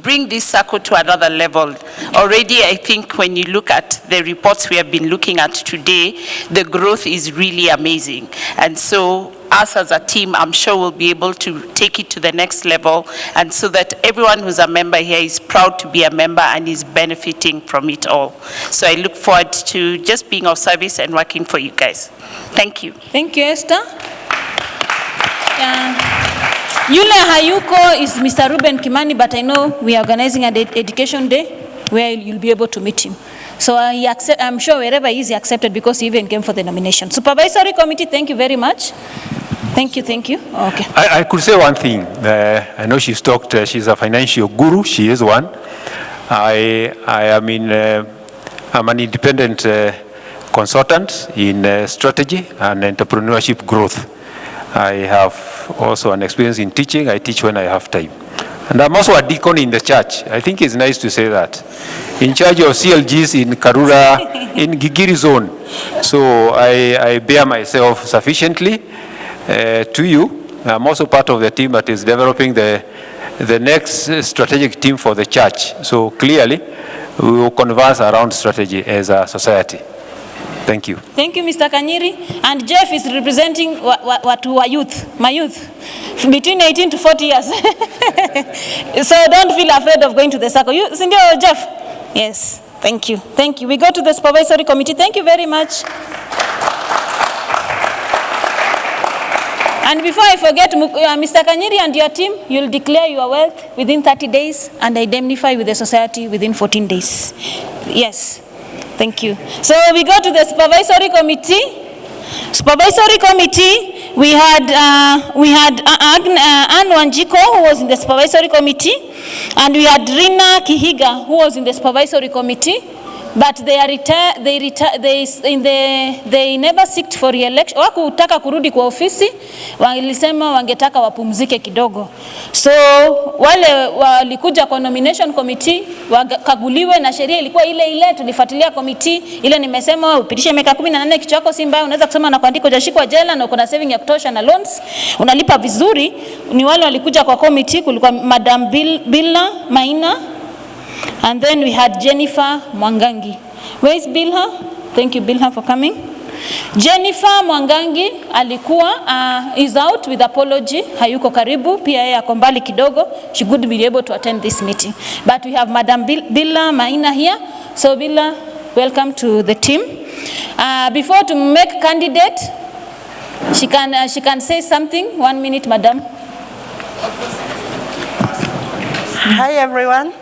bring this Sacco to another level. Already, I think when you look at the reports we have been looking at today, the growth is really amazing. And so us as a team, I'm sure we'll be able to take it to the next level, and so that everyone who's a member here is proud to be a member and is benefiting from it all. So I look forward to just being of service and working for you guys. Thank you. Thank you, Esther. Yule hayuko is Mr. Ruben Kimani, but I know we are organizing an education day where you'll be able to meet him. So I'm sure wherever he is, he accepted because he even came for the nomination. Supervisory Committee, thank you very much. Thank you, thank you. Okay. I could say one thing. I know she's talked, she's a financial guru, she is one. I'm an independent consultant in strategy and entrepreneurship growth. I have also an experience in teaching. I teach when I have time. And I'm also a deacon in the church. I think it's nice to say that. In charge of CLGs in Karura, in Gigiri zone. So I bear myself sufficiently to you. I'm also part of the team that is developing the next strategic team for the church. So clearly, we will converse around strategy as a society. Thank you. Thank you, Mr. Kanyiri. And Jeff is representing my youth, between 18 to 40 years. So don't feel afraid of going to the Sacco. You, Sindio, Jeff? Yes, thank you. Thank you. We go to the Supervisory Committee. Thank you very much. And before I forget, Mr. Kanyiri and your team, you'll declare your wealth within 30 days and indemnify with the society within 14 days. Yes. Thank you. So we go to the Supervisory Committee. Supervisory Committee, we had Anne Wanjiko, who was in the Supervisory Committee, and we had Rina Kihiga, who was in the Supervisory Committee, but they never seeked for re-election. Wakutaka kurudi kwa ofisi, walisema wangetaka wapumzike kidogo. So wale walikuja kwa nomination committee, wakaguliwe na sheria ilikuwa ile tulifuatilia committee, ile nimesema upitishe miaka 18 kichwa chako si mbaya, unaweza kusema na kuandika hujashikwa jela na uko na saving ya kutosha na loans, unalipa vizuri. Ni wale walikuja kwa committee, kulikuwa Madam Billa Maina, and then we had Jennifer Mwangangi. Where is Bilha? Thank you, Bilha, for coming. Jennifer Mwangangi alikuwa is out with apology, hayuko karibu, pia yeye ako mbali kidogo. She could be able to attend this meeting. But we have Madam Billa Maina here. So Billa, welcome to the team. Before to make candidate, she can say something. 1 minute, Madam. Hi everyone.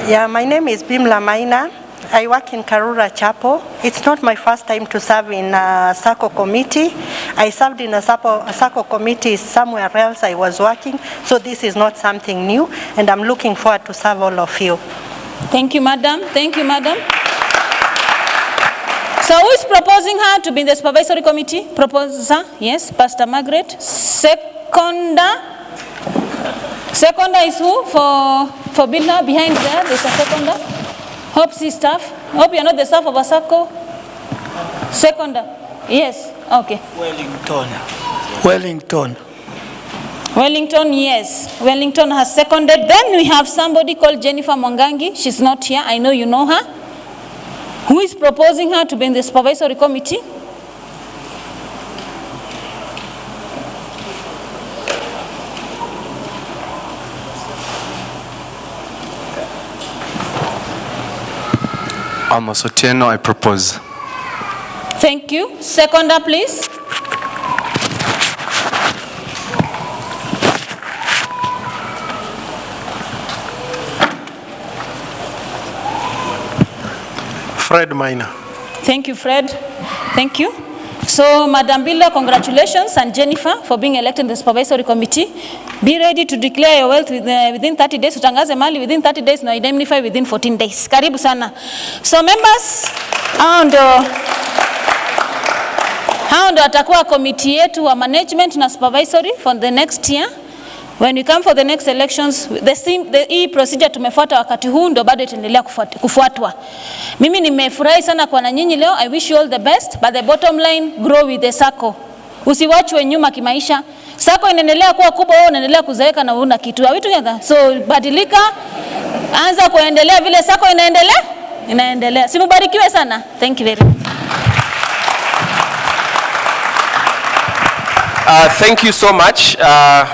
Yeah, my name is Bimla Maina. I work in Karura Chapel. It's not my first time to serve in a Sacco committee. I served in a Sacco committee somewhere else I was working, so this is not something new, and I'm looking forward to serve all of you. Thank you, Madam. Thank you, Madam. So who is proposing her to be in the Supervisory Committee? Proposer, yes, Pastor Margaret. Seconder is who? For Bilha, behind there's a seconder. Hope see staff. Hope you're not the staff of a Sacco. Seconder. Yes. Okay. Wellington, yes. Wellington has seconded. Then we have somebody called Jennifer Mwangangi. She's not here. I know you know her. Who is proposing her to be in the Supervisory Committee? Amos Otieno, I propose. Thank you. Seconder, please. Fred Maina. Thank you, Fred. Thank you. So, Madam Bilda, congratulations, and Jennifer for being elected in the supervisory committee. Be ready to declare your wealth within 30 days, utangaze mali within 30 days, na indemnify within 14 days. Karibu sana. So members, hao ndo atakuwa committee yetu wa management na supervisory for the next year. When we come for the next elections, hii procedure tumefuata wakati huu ndo bado itaendelea kufuatwa. Mimi nimefurahi sana kwa na nyinyi leo. I wish you all the best, but the bottom line, grow with the Sacco. Usiwachwe nyuma kimaisha. Sacco inaendelea kuwa kubwa, wewe unaendelea kuzeeka na una kitu. Are we together? So badilika, anza kuendelea vile Sacco inaendelea. Simubarikiwe sana. Thank you very much. Thank you so much.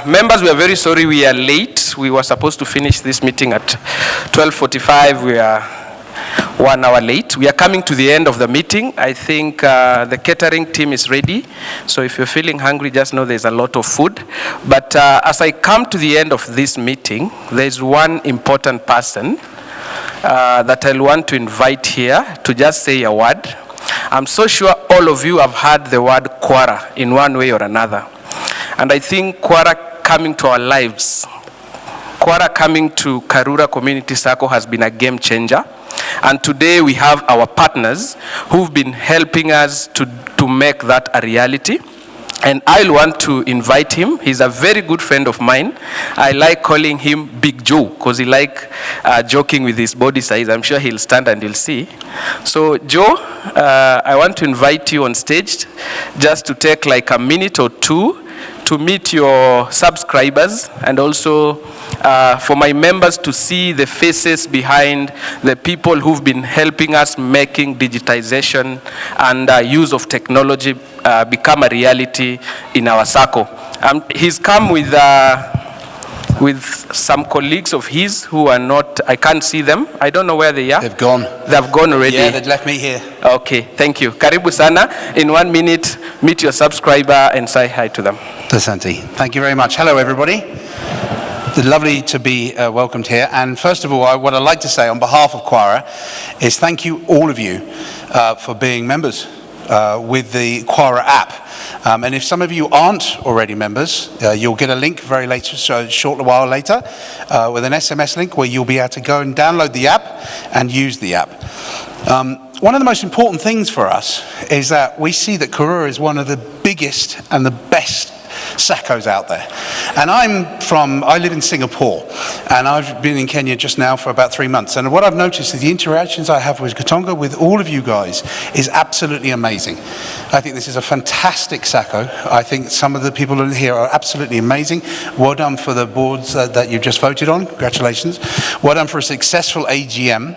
Members, we are very sorry we are late. We were supposed to finish this meeting at 12:45. We are 1 hour late. We are coming to the end of the meeting. I think the catering team is ready. So if you're feeling hungry, just know there's a lot of food. But as I come to the end of this meeting, there's one important person that I'll want to invite here to just say a word. I'm so sure all of you have heard the word Karura in one way or another. And I think Karura coming to our lives, Karura coming to Karura Community Sacco has been a game changer. And today we have our partners who've been helping us to make that a reality. And I'll want to invite him. He's a very good friend of mine. I like calling him Big Joe because he like joking with his body size. I'm sure he'll stand and he'll see. So Joe, I want to invite you on stage just to take like a minute or two to meet your subscribers and also for my members to see the faces behind the people who've been helping us making digitization and use of technology become a reality in our Sacco. He's come with some colleagues of his who are not, I can't see them. I don't know where they are. They've gone. They've gone already. Yeah, they've left me here. Okay, thank you. Karibu sana. In 1 minute, meet your subscriber and say hi to them. Santi, thank you very much. Hello, everybody. It's lovely to be welcomed here. And first of all, what I'd like to say on behalf of Karura is thank you, all of you, for being members with the Karura app. And if some of you aren't already members, you'll get a link very later, so a short while later, with an SMS link where you'll be able to go and download the app and use the app. One of the most important things for us is that we see that Karura is one of the biggest and the best Saccos out there. And I live in Singapore, and I've been in Kenya just now for about 3 months. And what I've noticed is the interactions I have with Katonga, with all of you guys, is absolutely amazing. I think this is a fantastic Sacco. I think some of the people in here are absolutely amazing. Well done for the boards that you just voted on. Congratulations. Well done for a successful AGM.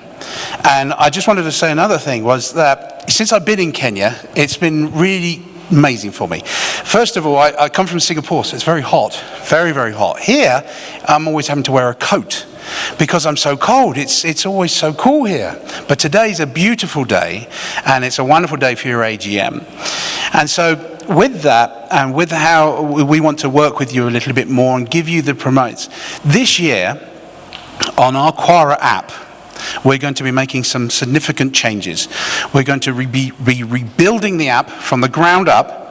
And I just wanted to say another thing, was that since I've been in Kenya, it's been really amazing for me. First of all, I come from Singapore, so it's very hot, very, very hot. Here, I'm always having to wear a coat because I'm so cold. It's always so cool here. But today's a beautiful day, and it's a wonderful day for your AGM. And so with that, and with how we want to work with you a little bit more and give you the promotes, this year, on our Karura app, we're going to be making some significant changes. We're going to be rebuilding the app from the ground up,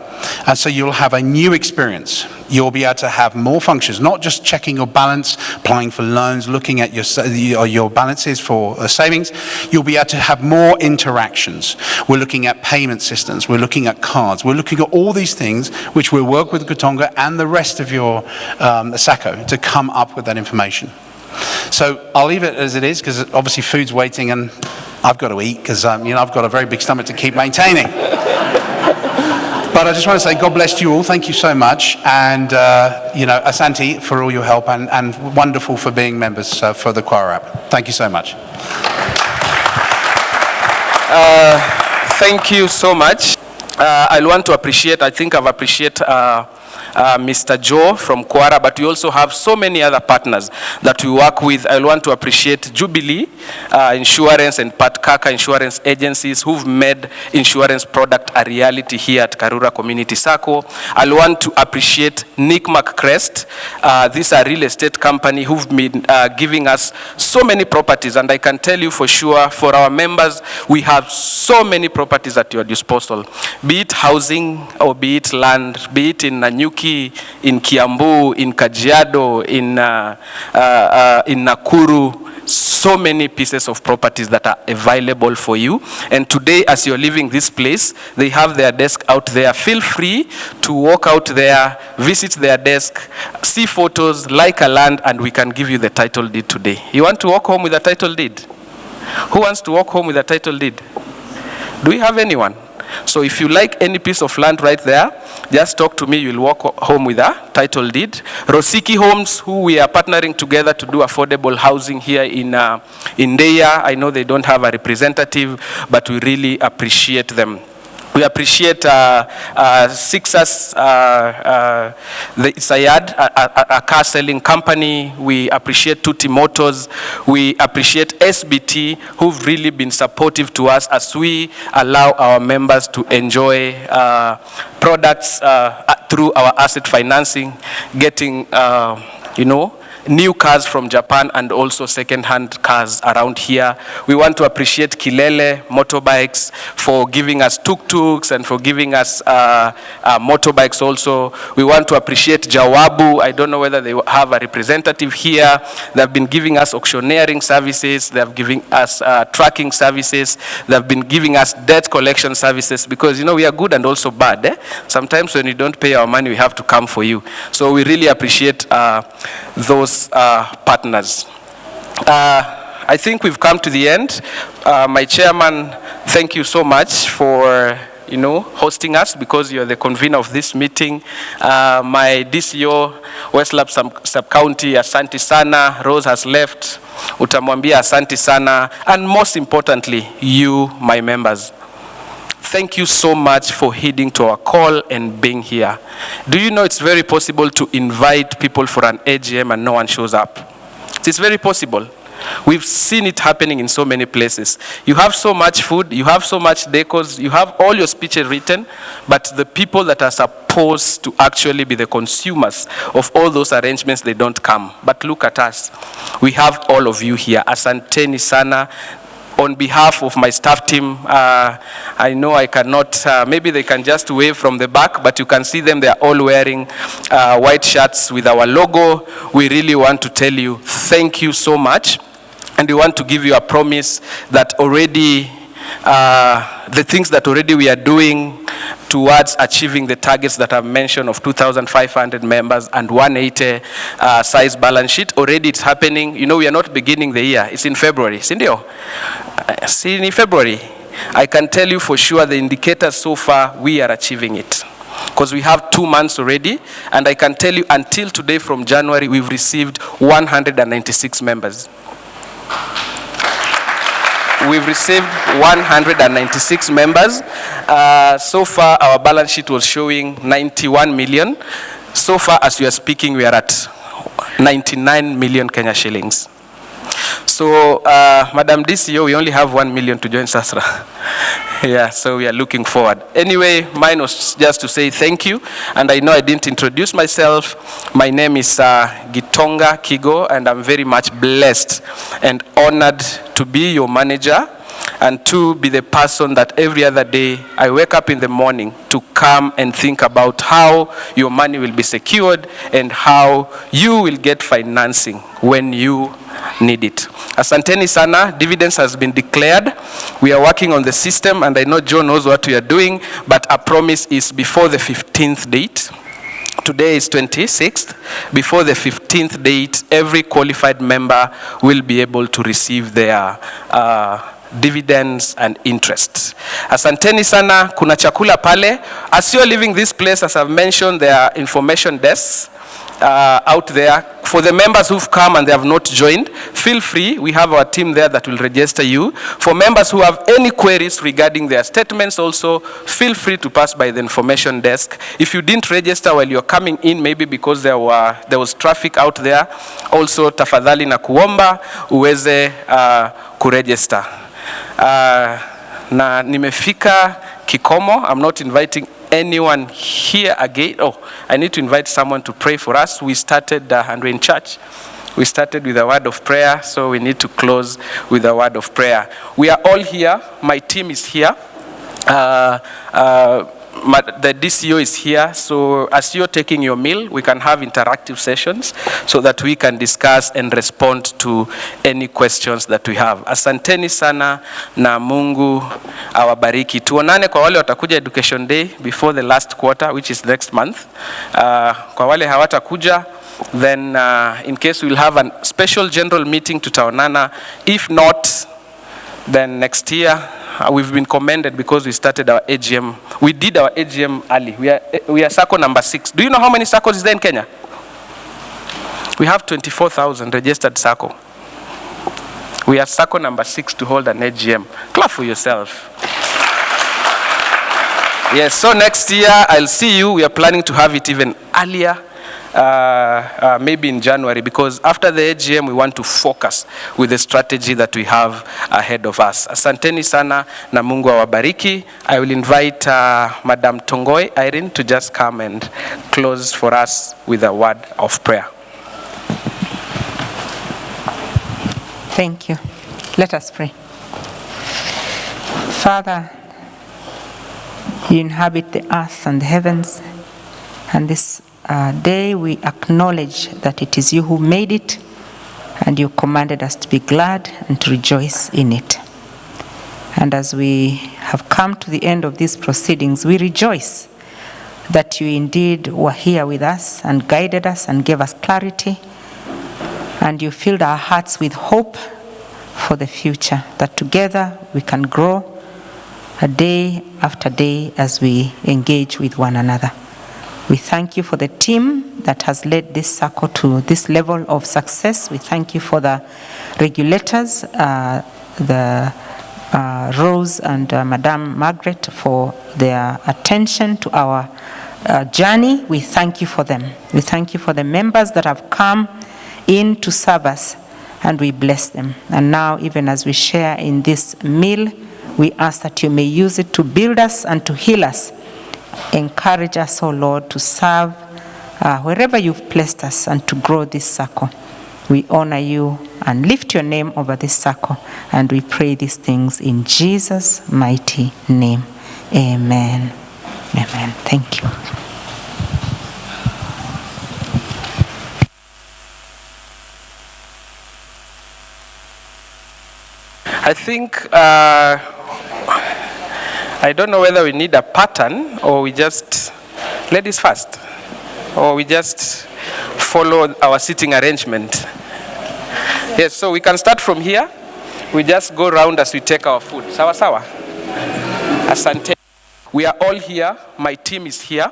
and so you'll have a new experience. You'll be able to have more functions, not just checking your balance, applying for loans, looking at your balances for savings. You'll be able to have more interactions. We're looking at payment systems. We're looking at cards. We're looking at all these things which we'll work with Katonga and the rest of your Sacco to come up with that information. So I'll leave it as it is because obviously food's waiting and I've got to eat because I've got a very big stomach to keep maintaining. But I just want to say God bless you all. Thank you so much. And, Asante for all your help and wonderful for being members for the Karura app. Thank you so much. Thank you so much. I want to appreciate, I think I've appreciated Mr. Joe from Karura, but we also have so many other partners that we work with. I want to appreciate Jubilee Insurance and Pat Kaka Insurance Agencies who've made insurance product a reality here at Karura Community Sacco. I want to appreciate Nick McCrest. This is a real estate company who've been giving us so many properties, and I can tell you for sure, for our members, we have so many properties at your disposal. Be it housing or be it land, be it in Nanyuki, in Kiambu, in Kajiado, in Nakuru, so many pieces of properties that are available for you. And today, as you're leaving this place, they have their desk out there. Feel free to walk out there, visit their desk, see photos, like a land, and we can give you the title deed today. You want to walk home with a title deed? Who wants to walk home with a title deed? Do we have anyone? So if you like any piece of land right there, just talk to me, you'll walk home with a title deed. Rosiki Homes, who we are partnering together to do affordable housing here in Deya. I know they don't have a representative, but we really appreciate them. We appreciate Sixas, the Sayad, a car selling company. We appreciate Tutti Motors. We appreciate SBT, who've really been supportive to us as we allow our members to enjoy products through our asset financing, getting, new cars from Japan and also second-hand cars around here. We want to appreciate Kilele Motorbikes for giving us tuk-tuks and for giving us motorbikes also. We want to appreciate Jawabu. I don't know whether they have a representative here. They've been giving us auctioneering services. They've given us tracking services. They've been giving us debt collection services because, we are good and also bad. Sometimes when you don't pay our money, we have to come for you. So we really appreciate those partners. I think we've come to the end. My chairman, thank you so much for hosting us because you're the convener of this meeting. My DCO, Westlap Sub-County, Asante Sana. Rose has left. Utamwambia Asante Sana. And most importantly, you, my members. Thank you so much for heeding to our call and being here. Do you know it's very possible to invite people for an AGM and no one shows up? It's very possible. We've seen it happening in so many places. You have so much food, you have so much decors, you have all your speeches written, but the people that are supposed to actually be the consumers of all those arrangements, they don't come. But look at us. We have all of you here. Asanteni sana. On behalf of my staff team, I know I cannot, maybe they can just wave from the back, but you can see them, they are all wearing white shirts with our logo. We really want to tell you thank you so much. And we want to give you a promise that already, the things that already we are doing towards achieving the targets that I've mentioned of 2,500 members and 180 size balance sheet, already it's happening. We are not beginning the year. It's in February. In February, I can tell you for sure the indicators so far, we are achieving it. Because we have 2 months already, and I can tell you until today from January, we've received 196 members. We've received 196 members. So far, our balance sheet was showing 91 million. So far, as we are speaking, we are at 99 million Kenya shillings. So, Madam DCO, we only have 1 million to join Sasra. Yeah, so we are looking forward. Anyway, mine was just to say thank you. And I know I didn't introduce myself. My name is Gitonga Kigo, and I'm very much blessed and honored to be your manager and to be the person that every other day I wake up in the morning to come and think about how your money will be secured and how you will get financing when you need it. Asanteni sana, dividends has been declared. We are working on the system, and I know John knows what we are doing, but our promise is before the 15th date. Today is 26th. Before the 15th date, every qualified member will be able to receive their dividends and interest. Asanteni sana, kuna chakula pale. As you're leaving this place, as I've mentioned, there are information desks out there. For the members who've come and they have not joined, feel free. We have our team there that will register you. For members who have any queries regarding their statements also, feel free to pass by the information desk. If you didn't register while you're coming in, maybe because there was traffic out there, also tafadhali na kuomba uweze kuregister. Na nimefika kikomo. I'm not inviting anyone here again. Oh, I need to invite someone to pray for us. We started, and we're in church. We started with a word of prayer, so we need to close with a word of prayer. We are all here. My team is here. the DCO is here, so as you're taking your meal, we can have interactive sessions so that we can discuss and respond to any questions that we have. Asanteni sana na Mungu awabariki. Tuonane kwa wale watakuja Education Day before the last quarter, which is next month. Kwa wale hawatakuja, then in case we'll have a special general meeting tutaonana. If not, then next year, we've been commended because we started our AGM. We did our AGM early. We are Sacco number 6. Do you know how many Saccos is there in Kenya? We have 24,000 registered Sacco. We are Sacco number 6 to hold an AGM. Clap for yourself. Yes, so next year I'll see you. We are planning to have it even earlier. Maybe in January, because after the AGM we want to focus with the strategy that we have ahead of us. Asanteni sana na Mungu awabariki. I will invite Madam Tongoi Irene to just come and close for us with a word of prayer. Thank you. Let us pray. Father, you inhabit the earth and the heavens, and this day we acknowledge that it is you who made it, and you commanded us to be glad and to rejoice in it. And as we have come to the end of these proceedings, we rejoice that you indeed were here with us and guided us and gave us clarity, and you filled our hearts with hope for the future, that together we can grow a day after day as we engage with one another. We thank you for the team that has led this Sacco to this level of success. We thank you for the regulators, Rose and Madame Margaret, for their attention to our journey. We thank you for them. We thank you for the members that have come in to serve us, and we bless them. And now, even as we share in this meal, we ask that you may use it to build us and to heal us. Encourage us, O Lord, to serve wherever you've placed us and to grow this Sacco. We honor you and lift your name over this Sacco, and we pray these things in Jesus' mighty name. Amen. Amen. Thank you. I think I don't know whether we need a pattern or we just, ladies first, or we just follow our seating arrangement. Yes, so we can start from here. We just go round as we take our food. Sawa sawa. Asante. We are all here. My team is here.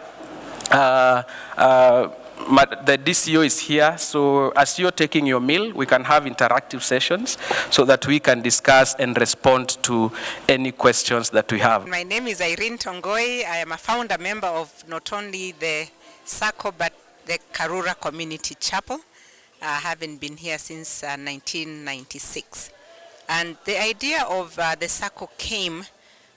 The DCO is here, so as you're taking your meal, we can have interactive sessions so that we can discuss and respond to any questions that we have. My name is Irene Tongoi. I am a founder member of not only the Sacco but the Karura Community Chapel. I haven't been here since 1996. And the idea of the Sacco came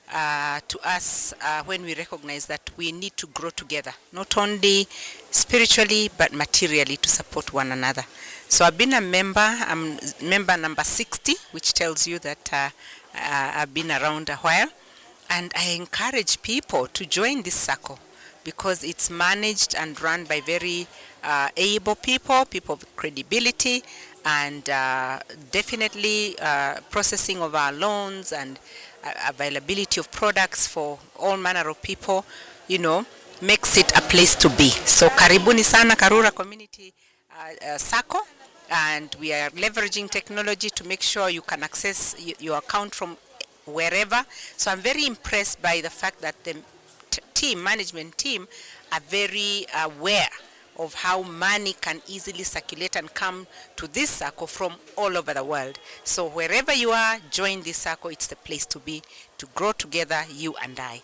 to us when we recognized that we need to grow together, not only spiritually but materially, to support one another. So I've been a member. I'm member number 60, which tells you that I've been around a while. And I encourage people to join this Sacco because it's managed and run by very able people with credibility, and definitely processing of our loans and availability of products for all manner of people, you know, makes it a place to be. So karibuni sana Karura Community Sacco, and we are leveraging technology to make sure you can access your account from wherever. So I'm very impressed by the fact that the management team are very aware of how money can easily circulate and come to this Sacco from all over the world. So wherever you are, join this Sacco. It's the place to be, to grow together, you and I.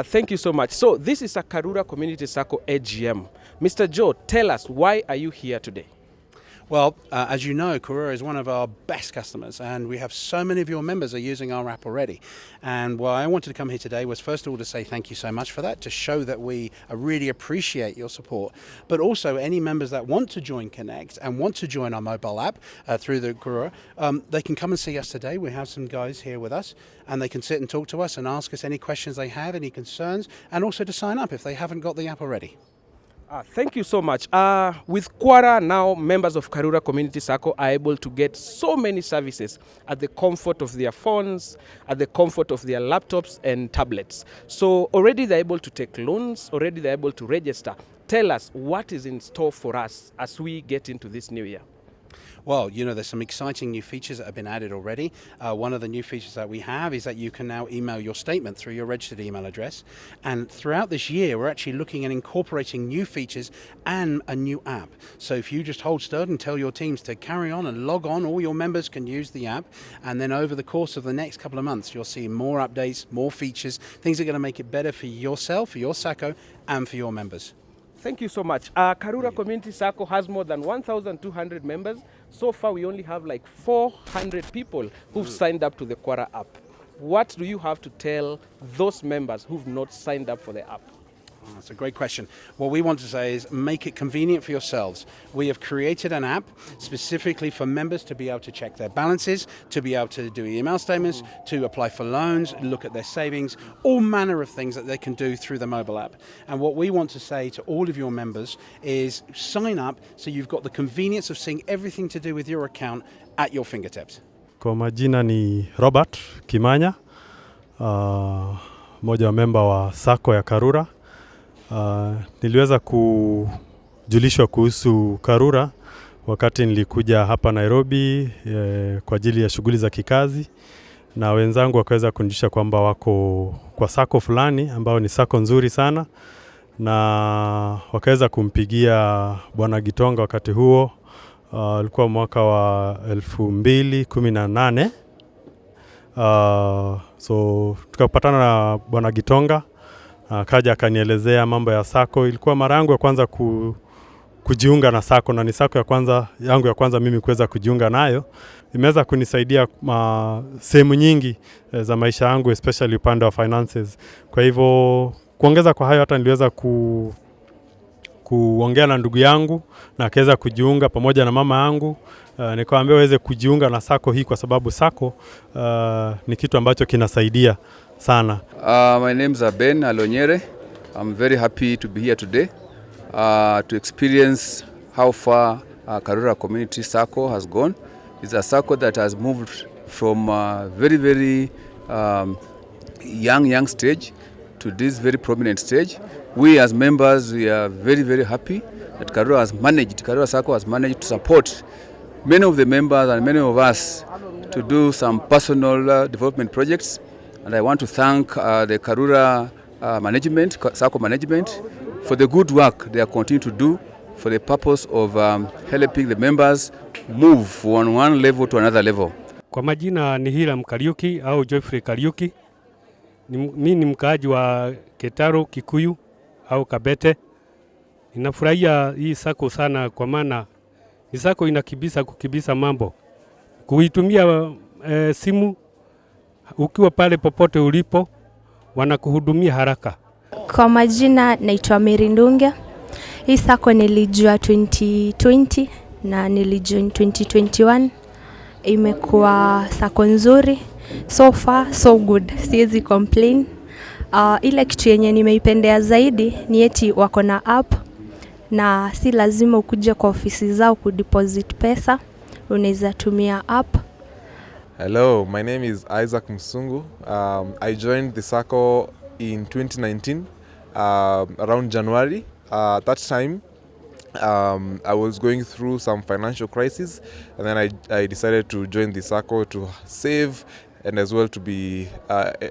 Thank you so much. So this is a Karura Community Sacco AGM. Mr. Joe, tell us, why are you here today? Well, as you know, Karura is one of our best customers, and we have so many of your members are using our app already. And why I wanted to come here today was first of all to say thank you so much for that, to show that we really appreciate your support, but also any members that want to join Connect and want to join our mobile app through the Karura, they can come and see us today. We have some guys here with us, and they can sit and talk to us and ask us any questions they have, any concerns, and also to sign up if they haven't got the app already. Thank you so much. With Quora now, members of Karura Community Sacco are able to get so many services at the comfort of their phones, at the comfort of their laptops and tablets. So already they're able to take loans, already they're able to register. Tell us what is in store for us as we get into this new year. Well, you know, there's some exciting new features that have been added already. One of the new features that we have is that you can now email your statement through your registered email address. And throughout this year, we're actually looking at incorporating new features and a new app. So if you just hold still and tell your teams to carry on and log on, all your members can use the app. And then over the course of the next couple of months, you'll see more updates, more features, things that are going to make it better for yourself, for your Sacco, and for your members. Thank you so much. Karura Community Sacco has more than 1,200 members. So far, we only have like 400 people who've signed up to the Quora app. What do you have to tell those members who've not signed up for the app? That's a great question. What we want to say is make it convenient for yourselves. We have created an app specifically for members to be able to check their balances, to be able to do email statements, to apply for loans, look at their savings, all manner of things that they can do through the mobile app. And what we want to say to all of your members is sign up so you've got the convenience of seeing everything to do with your account at your fingertips. Kwa majina ni Robert Kimanya, mmoja wa memba wa Sacco ya Karura. Niliweza kujulishwa kuhusu Karura wakati nilikuja hapa Nairobi kwa ajili ya shughuli za kikazi, na wenzangu wakaweza kunijulisha kwamba wako kwa Sacco fulani ambao ni Sacco nzuri sana, na wakaweza kumpigia Bwana Gitonga wakati huo. Ulikuwa mwaka wa 2018. So tukapatana na Bwana Gitonga, kaja akanielezea mambo ya Sacco. Ilikuwa mara yangu ya kwanza kujiunga na Sacco, na ni Sacco yangu ya kwanza mimi kuweza kujiunga nayo. Imeweza kunisaidia sehemu nyingi za maisha yangu, especially upande wa finances. Kwa hivyo kuongeza kwa hayo, hata niliweza kuongea na ndugu yangu na akaweza kujiunga pamoja na mama yangu. Nikawaambia waweze kujiunga na Sacco hii kwa sababu Sacco ni kitu ambacho kinasaidia sana. My name is Ben Alonyere. I'm very happy to be here today to experience how far Karura Community Sacco has gone. It's a Sacco that has moved from a very, very young stage to this very prominent stage. We as members, we are very, very happy that Karura Sacco has managed to support many of the members and many of us to do some personal development projects. And I want to thank the Karura management, Sacco management, for the good work they are continuing to do for the purpose of helping the members move from one level to another level. Kwa majina ni Hiram Kariuki au Geoffrey Kariuki. Mimi ni mkaaji wa Ketaro, Kikuyu au Kabete. Ninafurahia hii Sacco sana kwa maana ni Sacco kukibisa mambo. Kuitumia simu ukiwa pale popote ulipo, wanakuhudumia haraka. Kwa majina naitwa Mary Ndunge. Hii Sacco nilijua 2020 na nilijoin 2021. Imekuwa Sacco nzuri. So far so good. Siwezi complain. Ile kitu yenye nimeipendea zaidi ni eti wako na app na si lazima ukuje kwa ofisi zao kudeposit pesa. Unaweza tumia app. Hello, my name is Isaac Msungu. I joined the Sacco in 2019, around January. At that time, I was going through some financial crisis, and then I decided to join the Sacco to save and as well to be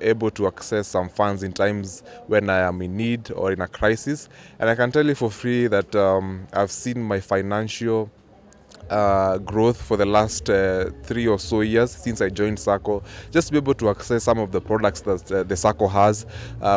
able to access some funds in times when I am in need or in a crisis. And I can tell you for free that I've seen my financial growth for the last 3 or so years since I joined Sacco, just to be able to access some of the products that the Sacco has,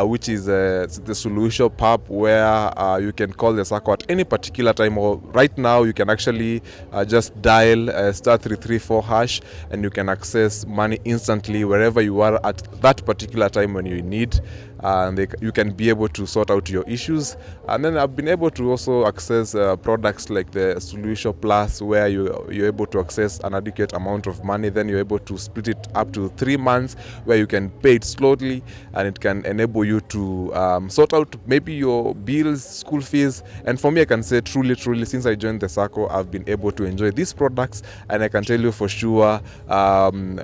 which is the solution pub, where you can call the Sacco at any particular time, or right now you can actually just dial *334# and you can access money instantly wherever you are at that particular time when you need. And you can be able to sort out your issues. And then I've been able to also access products like the Solution Plus, where you're able to access an adequate amount of money. Then you're able to split it up to 3 months, where you can pay it slowly, and it can enable you to sort out maybe your bills, school fees. And for me, I can say truly, since I joined the Sacco, I've been able to enjoy these products. And I can tell you for sure, when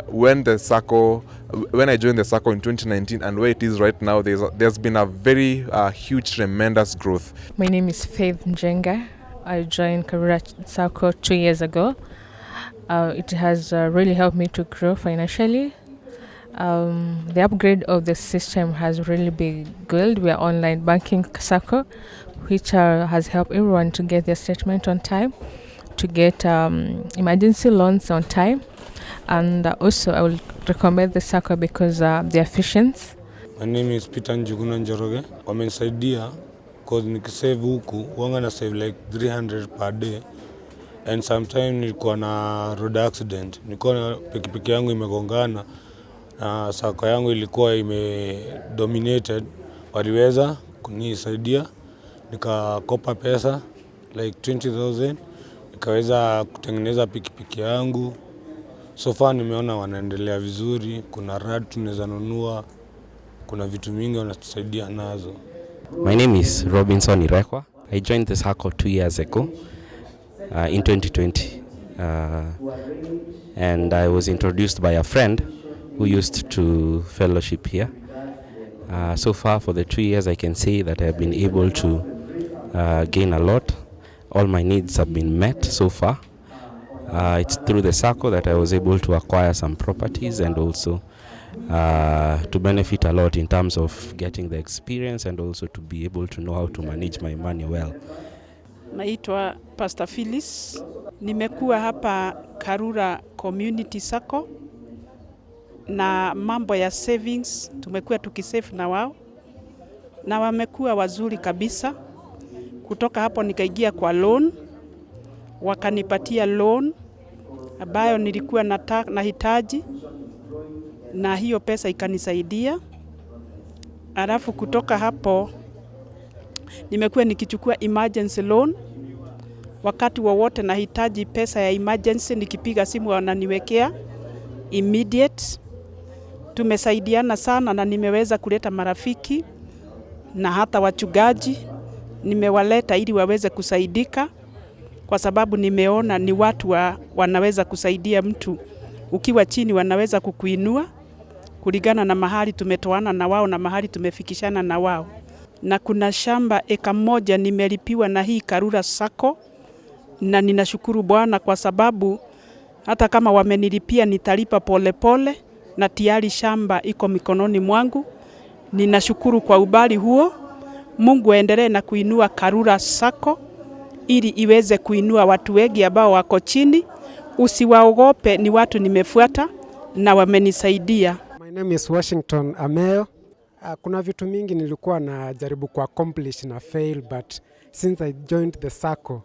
I joined the Sacco in 2019 and where it is right now, there's been a very huge, tremendous growth. My name is Faith Njenga. I joined Karura Sacco 2 years ago. It has really helped me to grow financially. The upgrade of the system has really been good. We are online banking Sacco, which has helped everyone to get their statement on time, to get emergency loans on time. And also I will recommend the Sacco because they're efficient. My name is Peter Njuguna Njoroge. Wamenisaidia cause nikisave huku wanga na save like 300 per day, and sometimes nilikuwa na road accident, nilikuwa na pikipiki yangu imegongana na Sacco yangu ilikuwa dominated. Waliweza kunisaidia, nikakopa pesa like 20,000, nikaweza kutengeneza pikipiki yangu. So far nimeona wanaendelea vizuri, kuna rad tunaweza nunua, kuna vitu mingi wanatusaidia nazo. My name is Robinson Irekwa. I joined the Sacco 2 years ago in 2020. And I was introduced by a friend who used to fellowship here. So far for the 2 years, I can say that I have been able to gain a lot. All my needs have been met so far. It's through the Sacco that I was able to acquire some properties and also to benefit a lot in terms of getting the experience and also to be able to know how to manage my money well. Naitwa Pastor Phyllis. Nimekuwa hapa Karura Community Sacco na mambo ya savings tumekuwa tukisave na wao na wamekuwa wazuri kabisa. Kutoka hapo nikaingia kwa loan, wakanipatia loan ambayo nilikuwa nahitaji na hiyo pesa ikanisaidia. Alafu kutoka hapo nimekuwa nikichukua emergency loan. Wakati wowote nahitaji pesa ya emergency, nikipiga simu wananiwekea immediate. Tumesaidiana sana na nimeweza kuleta marafiki na hata wachungaji nimewaleta ili waweze kusaidika, kwa sababu nimeona ni watu wanaweza kusaidia mtu. Ukiwa chini wanaweza kukuinua kulingana na mahali tumetoana na wao na mahali tumefikishana na wao. Na kuna shamba eka moja nimelipiwa na hii Karura Sacco, na ninashukuru Bwana kwa sababu hata kama wamenilipia nitalipa pole pole, na tayari shamba iko mikononi mwangu. Ninashukuru kwa ubali huo. Mungu aendelee na kuinua Karura Sacco ili iweze kuinua watu wengi ambao wako chini. Usiwaogope, ni watu nimefuata na wamenisaidia. My name is Washington Ameo. Kuna vitu mingi nilikuwa na jaribu ku accomplish na fail, but since I joined the Sacco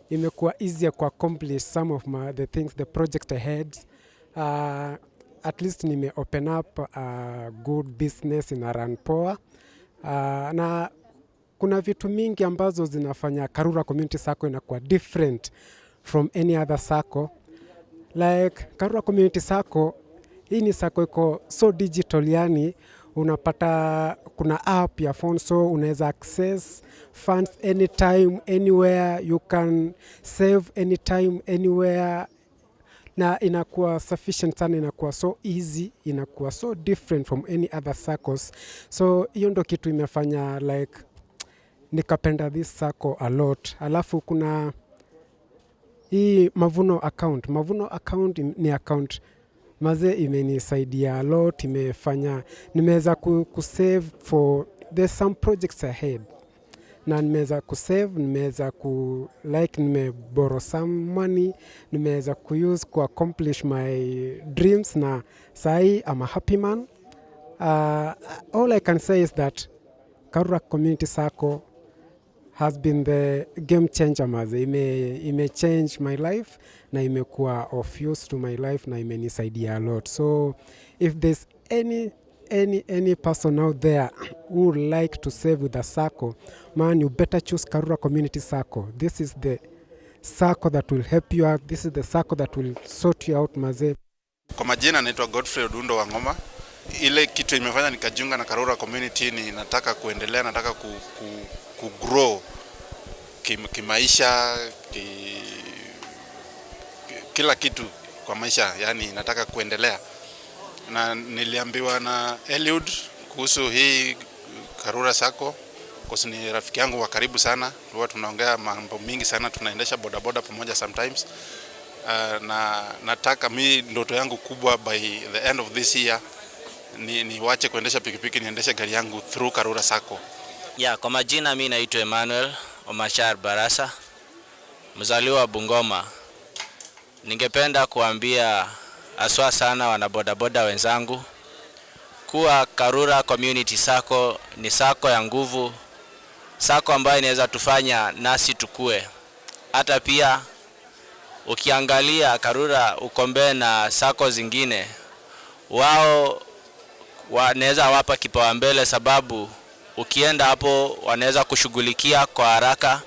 imekuwa easier ku accomplish some of the things, the project ahead. At least nime open up a good business in Aran Poa. Na kuna vitu mingi ambazo zinafanya Karura Community Sacco inakuwa different from any other Sacco. Like Karura Community Sacco, hii ni Sacco iko so digital, yani unapata kuna app ya phone, so unaweza access funds anytime, anywhere. You can save anytime, anywhere. Na inakuwa sufficient sana, inakuwa so easy, inakuwa so different from any other Saccos. So hiyo ndo kitu imefanya like nikapenda this Sacco a lot. Alafu kuna hii Mavuno account. Mavuno account ni account maze imenisaidia a lot, imefanya nimeweza kusave for there's some projects ahead. na nimeweza kusave, nimeweza nimeborrow some money, nimeweza kuuse ku accomplish my dreams, na sahi I'm a happy man. All I can say is that Karura Community Sacco has been the game changer maze. Ime change my life na imekuwa of use to my life na imenisaidia a lot. So if there's any person out there who would like to save with a Sacco, man, you better choose Karura Community Sacco. This is the Sacco that will help you out. This is the Sacco that will sort you out maze. Kwa majina naitwa Godfrey Odundo wa Ngoma. Ile kitu imefanya nikajiunga na Karura Community ni nataka kuendelea, nataka ku grow kimaisha, kila kitu kwa maisha, yani nataka kuendelea. Na niliambiwa na Eliud kuhusu hii Karura Sacco, kwa sababu ni rafiki yangu wa karibu sana, huwa tunaongea mambo mingi sana, tunaendesha bodaboda pamoja sometimes. Na nataka mimi ndoto yangu kubwa by the end of this year ni wache kuendesha pikipiki, niendeshe gari yangu through Karura Sacco. Kwa majina mimi naitwa Emmanuel Omachar Barasa, mzaliwa wa Bungoma. Ningependa kuambia aswa sana wanabodaboda wenzangu kuwa Karura Community Sacco ni sacco ya nguvu, sacco ambayo inaweza tufanya nasi tukue. Hata pia ukiangalia Karura ukombe na sacco zingine, wao wanaweza wapa kipaumbele, sababu ukienda hapo wanaweza kushughulikia kwa haraka,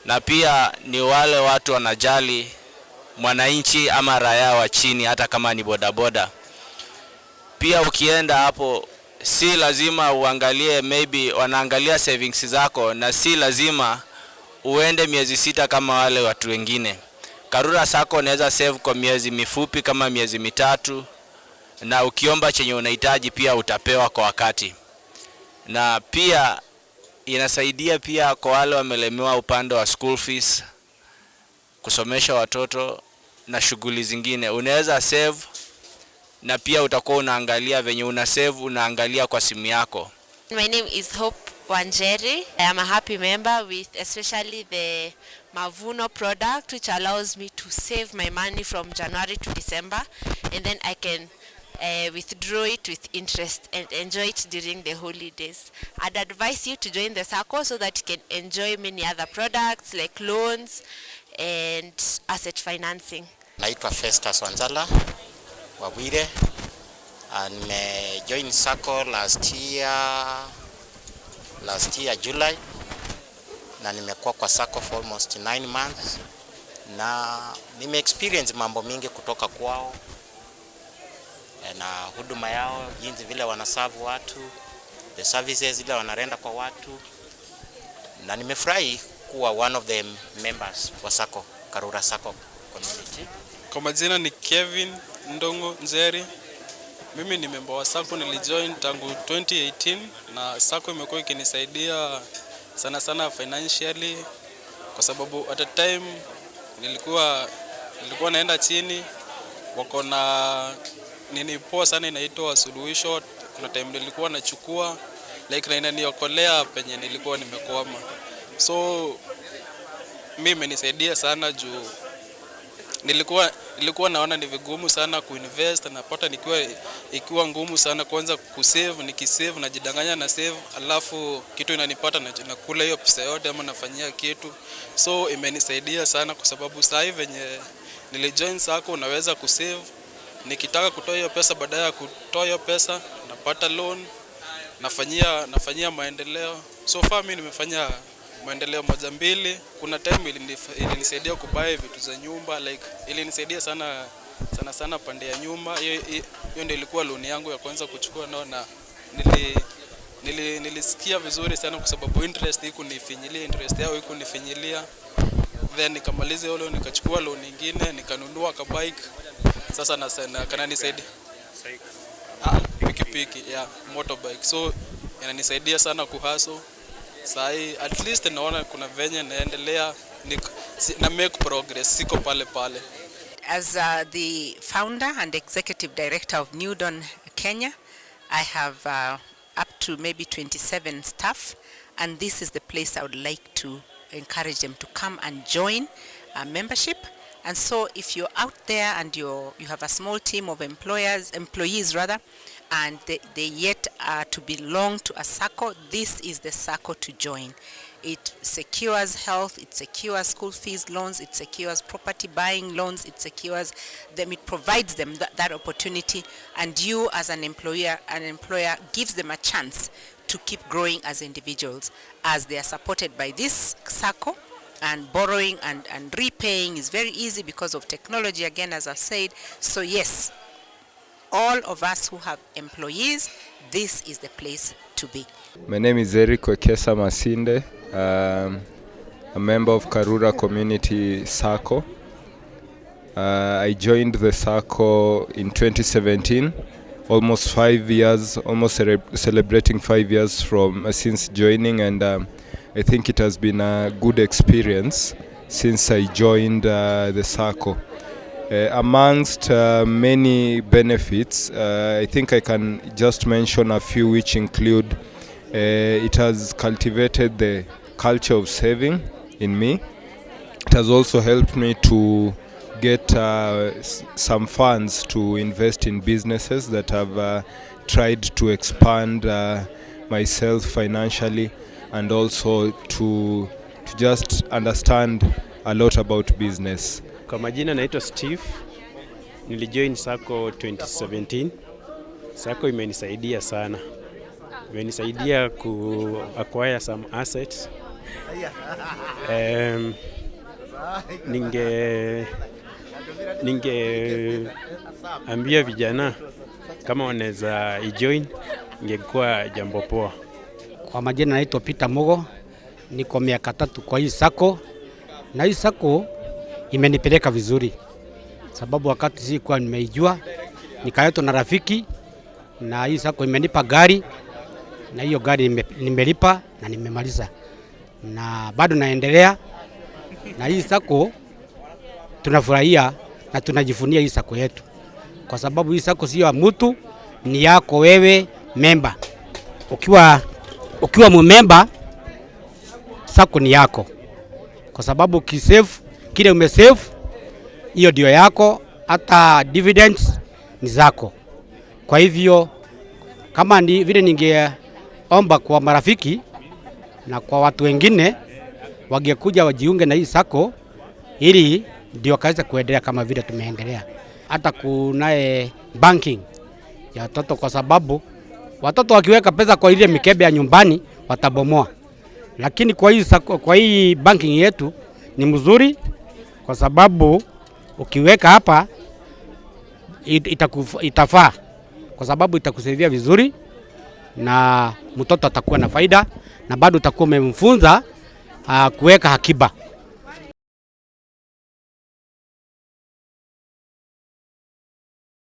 na pia ni wale watu wanajali mwananchi ama raia wa chini, hata kama ni bodaboda. Pia ukienda hapo si lazima uangalie, maybe wanaangalia savings zako, na si lazima uende miezi 6 kama wale watu wengine. Karura Sacco unaweza save kwa miezi mifupi kama miezi 3, na ukiomba chenye unahitaji pia utapewa kwa wakati. Na pia inasaidia pia kwa wale wamelemewa upande wa school fees, kusomesha watoto na shughuli zingine. Unaweza save na pia utakuwa unaangalia venye una save, unaangalia kwa simu yako. My name is Hope Wanjeri. I am a happy member with especially the Mavuno product, which allows me to save my money from January to December, and then I can withdraw it with interest and enjoy it during the holidays. I'd advise you to join the Sacco so that you can enjoy many other products like loans and asset financing. Naitwa Festus Wanzala wa Bwire. Nimejoin Sacco last year July, na nimekuwa kwa Sacco for almost 9 months, na nime experience mambo mingi kutoka kwao na huduma yao, jinsi vile wanaserve watu, the services zile wanarenda kwa watu, na nimefurahi kuwa one of the members wa Sacco, Karura Sacco Community. Kwa majina ni Kevin Ndongo Nzeri. Mimi ni member wa Sacco, nilijoin tangu 2018, na Sacco imekuwa ikinisaidia sana sana financially, kwa sababu at a time nilikuwa naenda chini, wako na nini poa sana inaitwa suluhisho. Kuna time nilikuwa nachukua like na inaniokolea penye nilikuwa nimekwama. So mimi imenisaidia sana juu nilikuwa naona ni vigumu sana kuinvest, napata ikiwa ngumu sana kwanza kusave. Nikisave najidanganya na save, alafu kitu inanipata na nakula hiyo pesa yote ama nafanyia kitu. So imenisaidia sana kwa sababu sasa hivi venye nilijoin Sacco unaweza kusave. Nikitaka kutoa hiyo pesa, baada ya kutoa hiyo pesa napata loan, nafanyia maendeleo. So far mimi nimefanya maendeleo 1-2. Kuna time ilinisaidia kubuy vitu za nyumba, like ilinisaidia sana pande ya nyumba. Hiyo ndio ilikuwa loan yangu ya kwanza kuchukua nao, na nilisikia vizuri sana kwa sababu interest yao iko nifinyilia. Then nikamaliza hiyo loan, nikachukua loan nyingine, nikanunua ka bike. Sasa na kananisaidia pikipiki motorbike. So inanisaidia sana kuhaso. Sai at least naona kuna venye naendelea na make progress, siko pale. As the founder and executive director of Newdon Kenya, I have up to maybe 27 staff, and this is the place I would like to encourage them to come and join a membership. And so if you're out there and you have a small team of employees rather, and they yet are to belong to a Sacco, this is the Sacco to join. It secures health, it secures school fees loans, it secures property buying loans, it secures them, it provides them that opportunity, and you as an employer gives them a chance to keep growing as individuals as they are supported by this Sacco. And borrowing and repaying is very easy because of technology, again, as I've said. So yes, all of us who have employees, this is the place to be. My name is Eric Wekesa Masinde. A member of Karura Community Sacco. I joined the Sacco in 2017, almost 5 years, almost celebrating 5 years from since joining, and I think it has been a good experience since I joined the Sacco. Amongst many benefits, I think I can just mention a few, which include it has cultivated the culture of saving in me. It has also helped me to get some funds to invest in businesses that have tried to expand myself financially, and also to just understand a lot about business. Kwa majina naitwa Steve. Nilijoin Sacco 2017. Sacco imenisaidia sana. Imenisaidia ku acquire some assets. Ninge ambia vijana kama wanaweza ijoin, ingekuwa jambo poa. Kwa majina naitwa Peter Mogo, niko miaka 3 kwa hii Sacco, na hii Sacco imenipeleka vizuri, sababu wakati sikuwa nimeijua, nikaletwa na rafiki, na hii Sacco imenipa gari, na hiyo gari nimelipa na nimemaliza, na bado naendelea na hii Sacco. Tunafurahia na tunajivunia hii Sacco yetu, kwa sababu hii Sacco sio ya mtu, ni yako wewe member. Ukiwa member, Sacco ni yako, kwa sababu ukisave kile umesave, hiyo ndio yako, hata dividends ni zako. Kwa hivyo kama vile ningeomba kwa marafiki na kwa watu wengine wangekuja wajiunge na hii Sacco, ili ndio kaweza kuendelea kama vile tumeendelea. Hata kunae banking ya watoto, kwa sababu watoto wakiweka pesa kwa ile mikebe ya nyumbani watabomoa. Lakini kwa hii Sacco, kwa hii banking yetu ni mzuri, kwa sababu ukiweka hapa itafaa, kwa sababu itakusaidia vizuri, na mtoto atakuwa na faida, na bado utakuwa umemfunza kuweka akiba.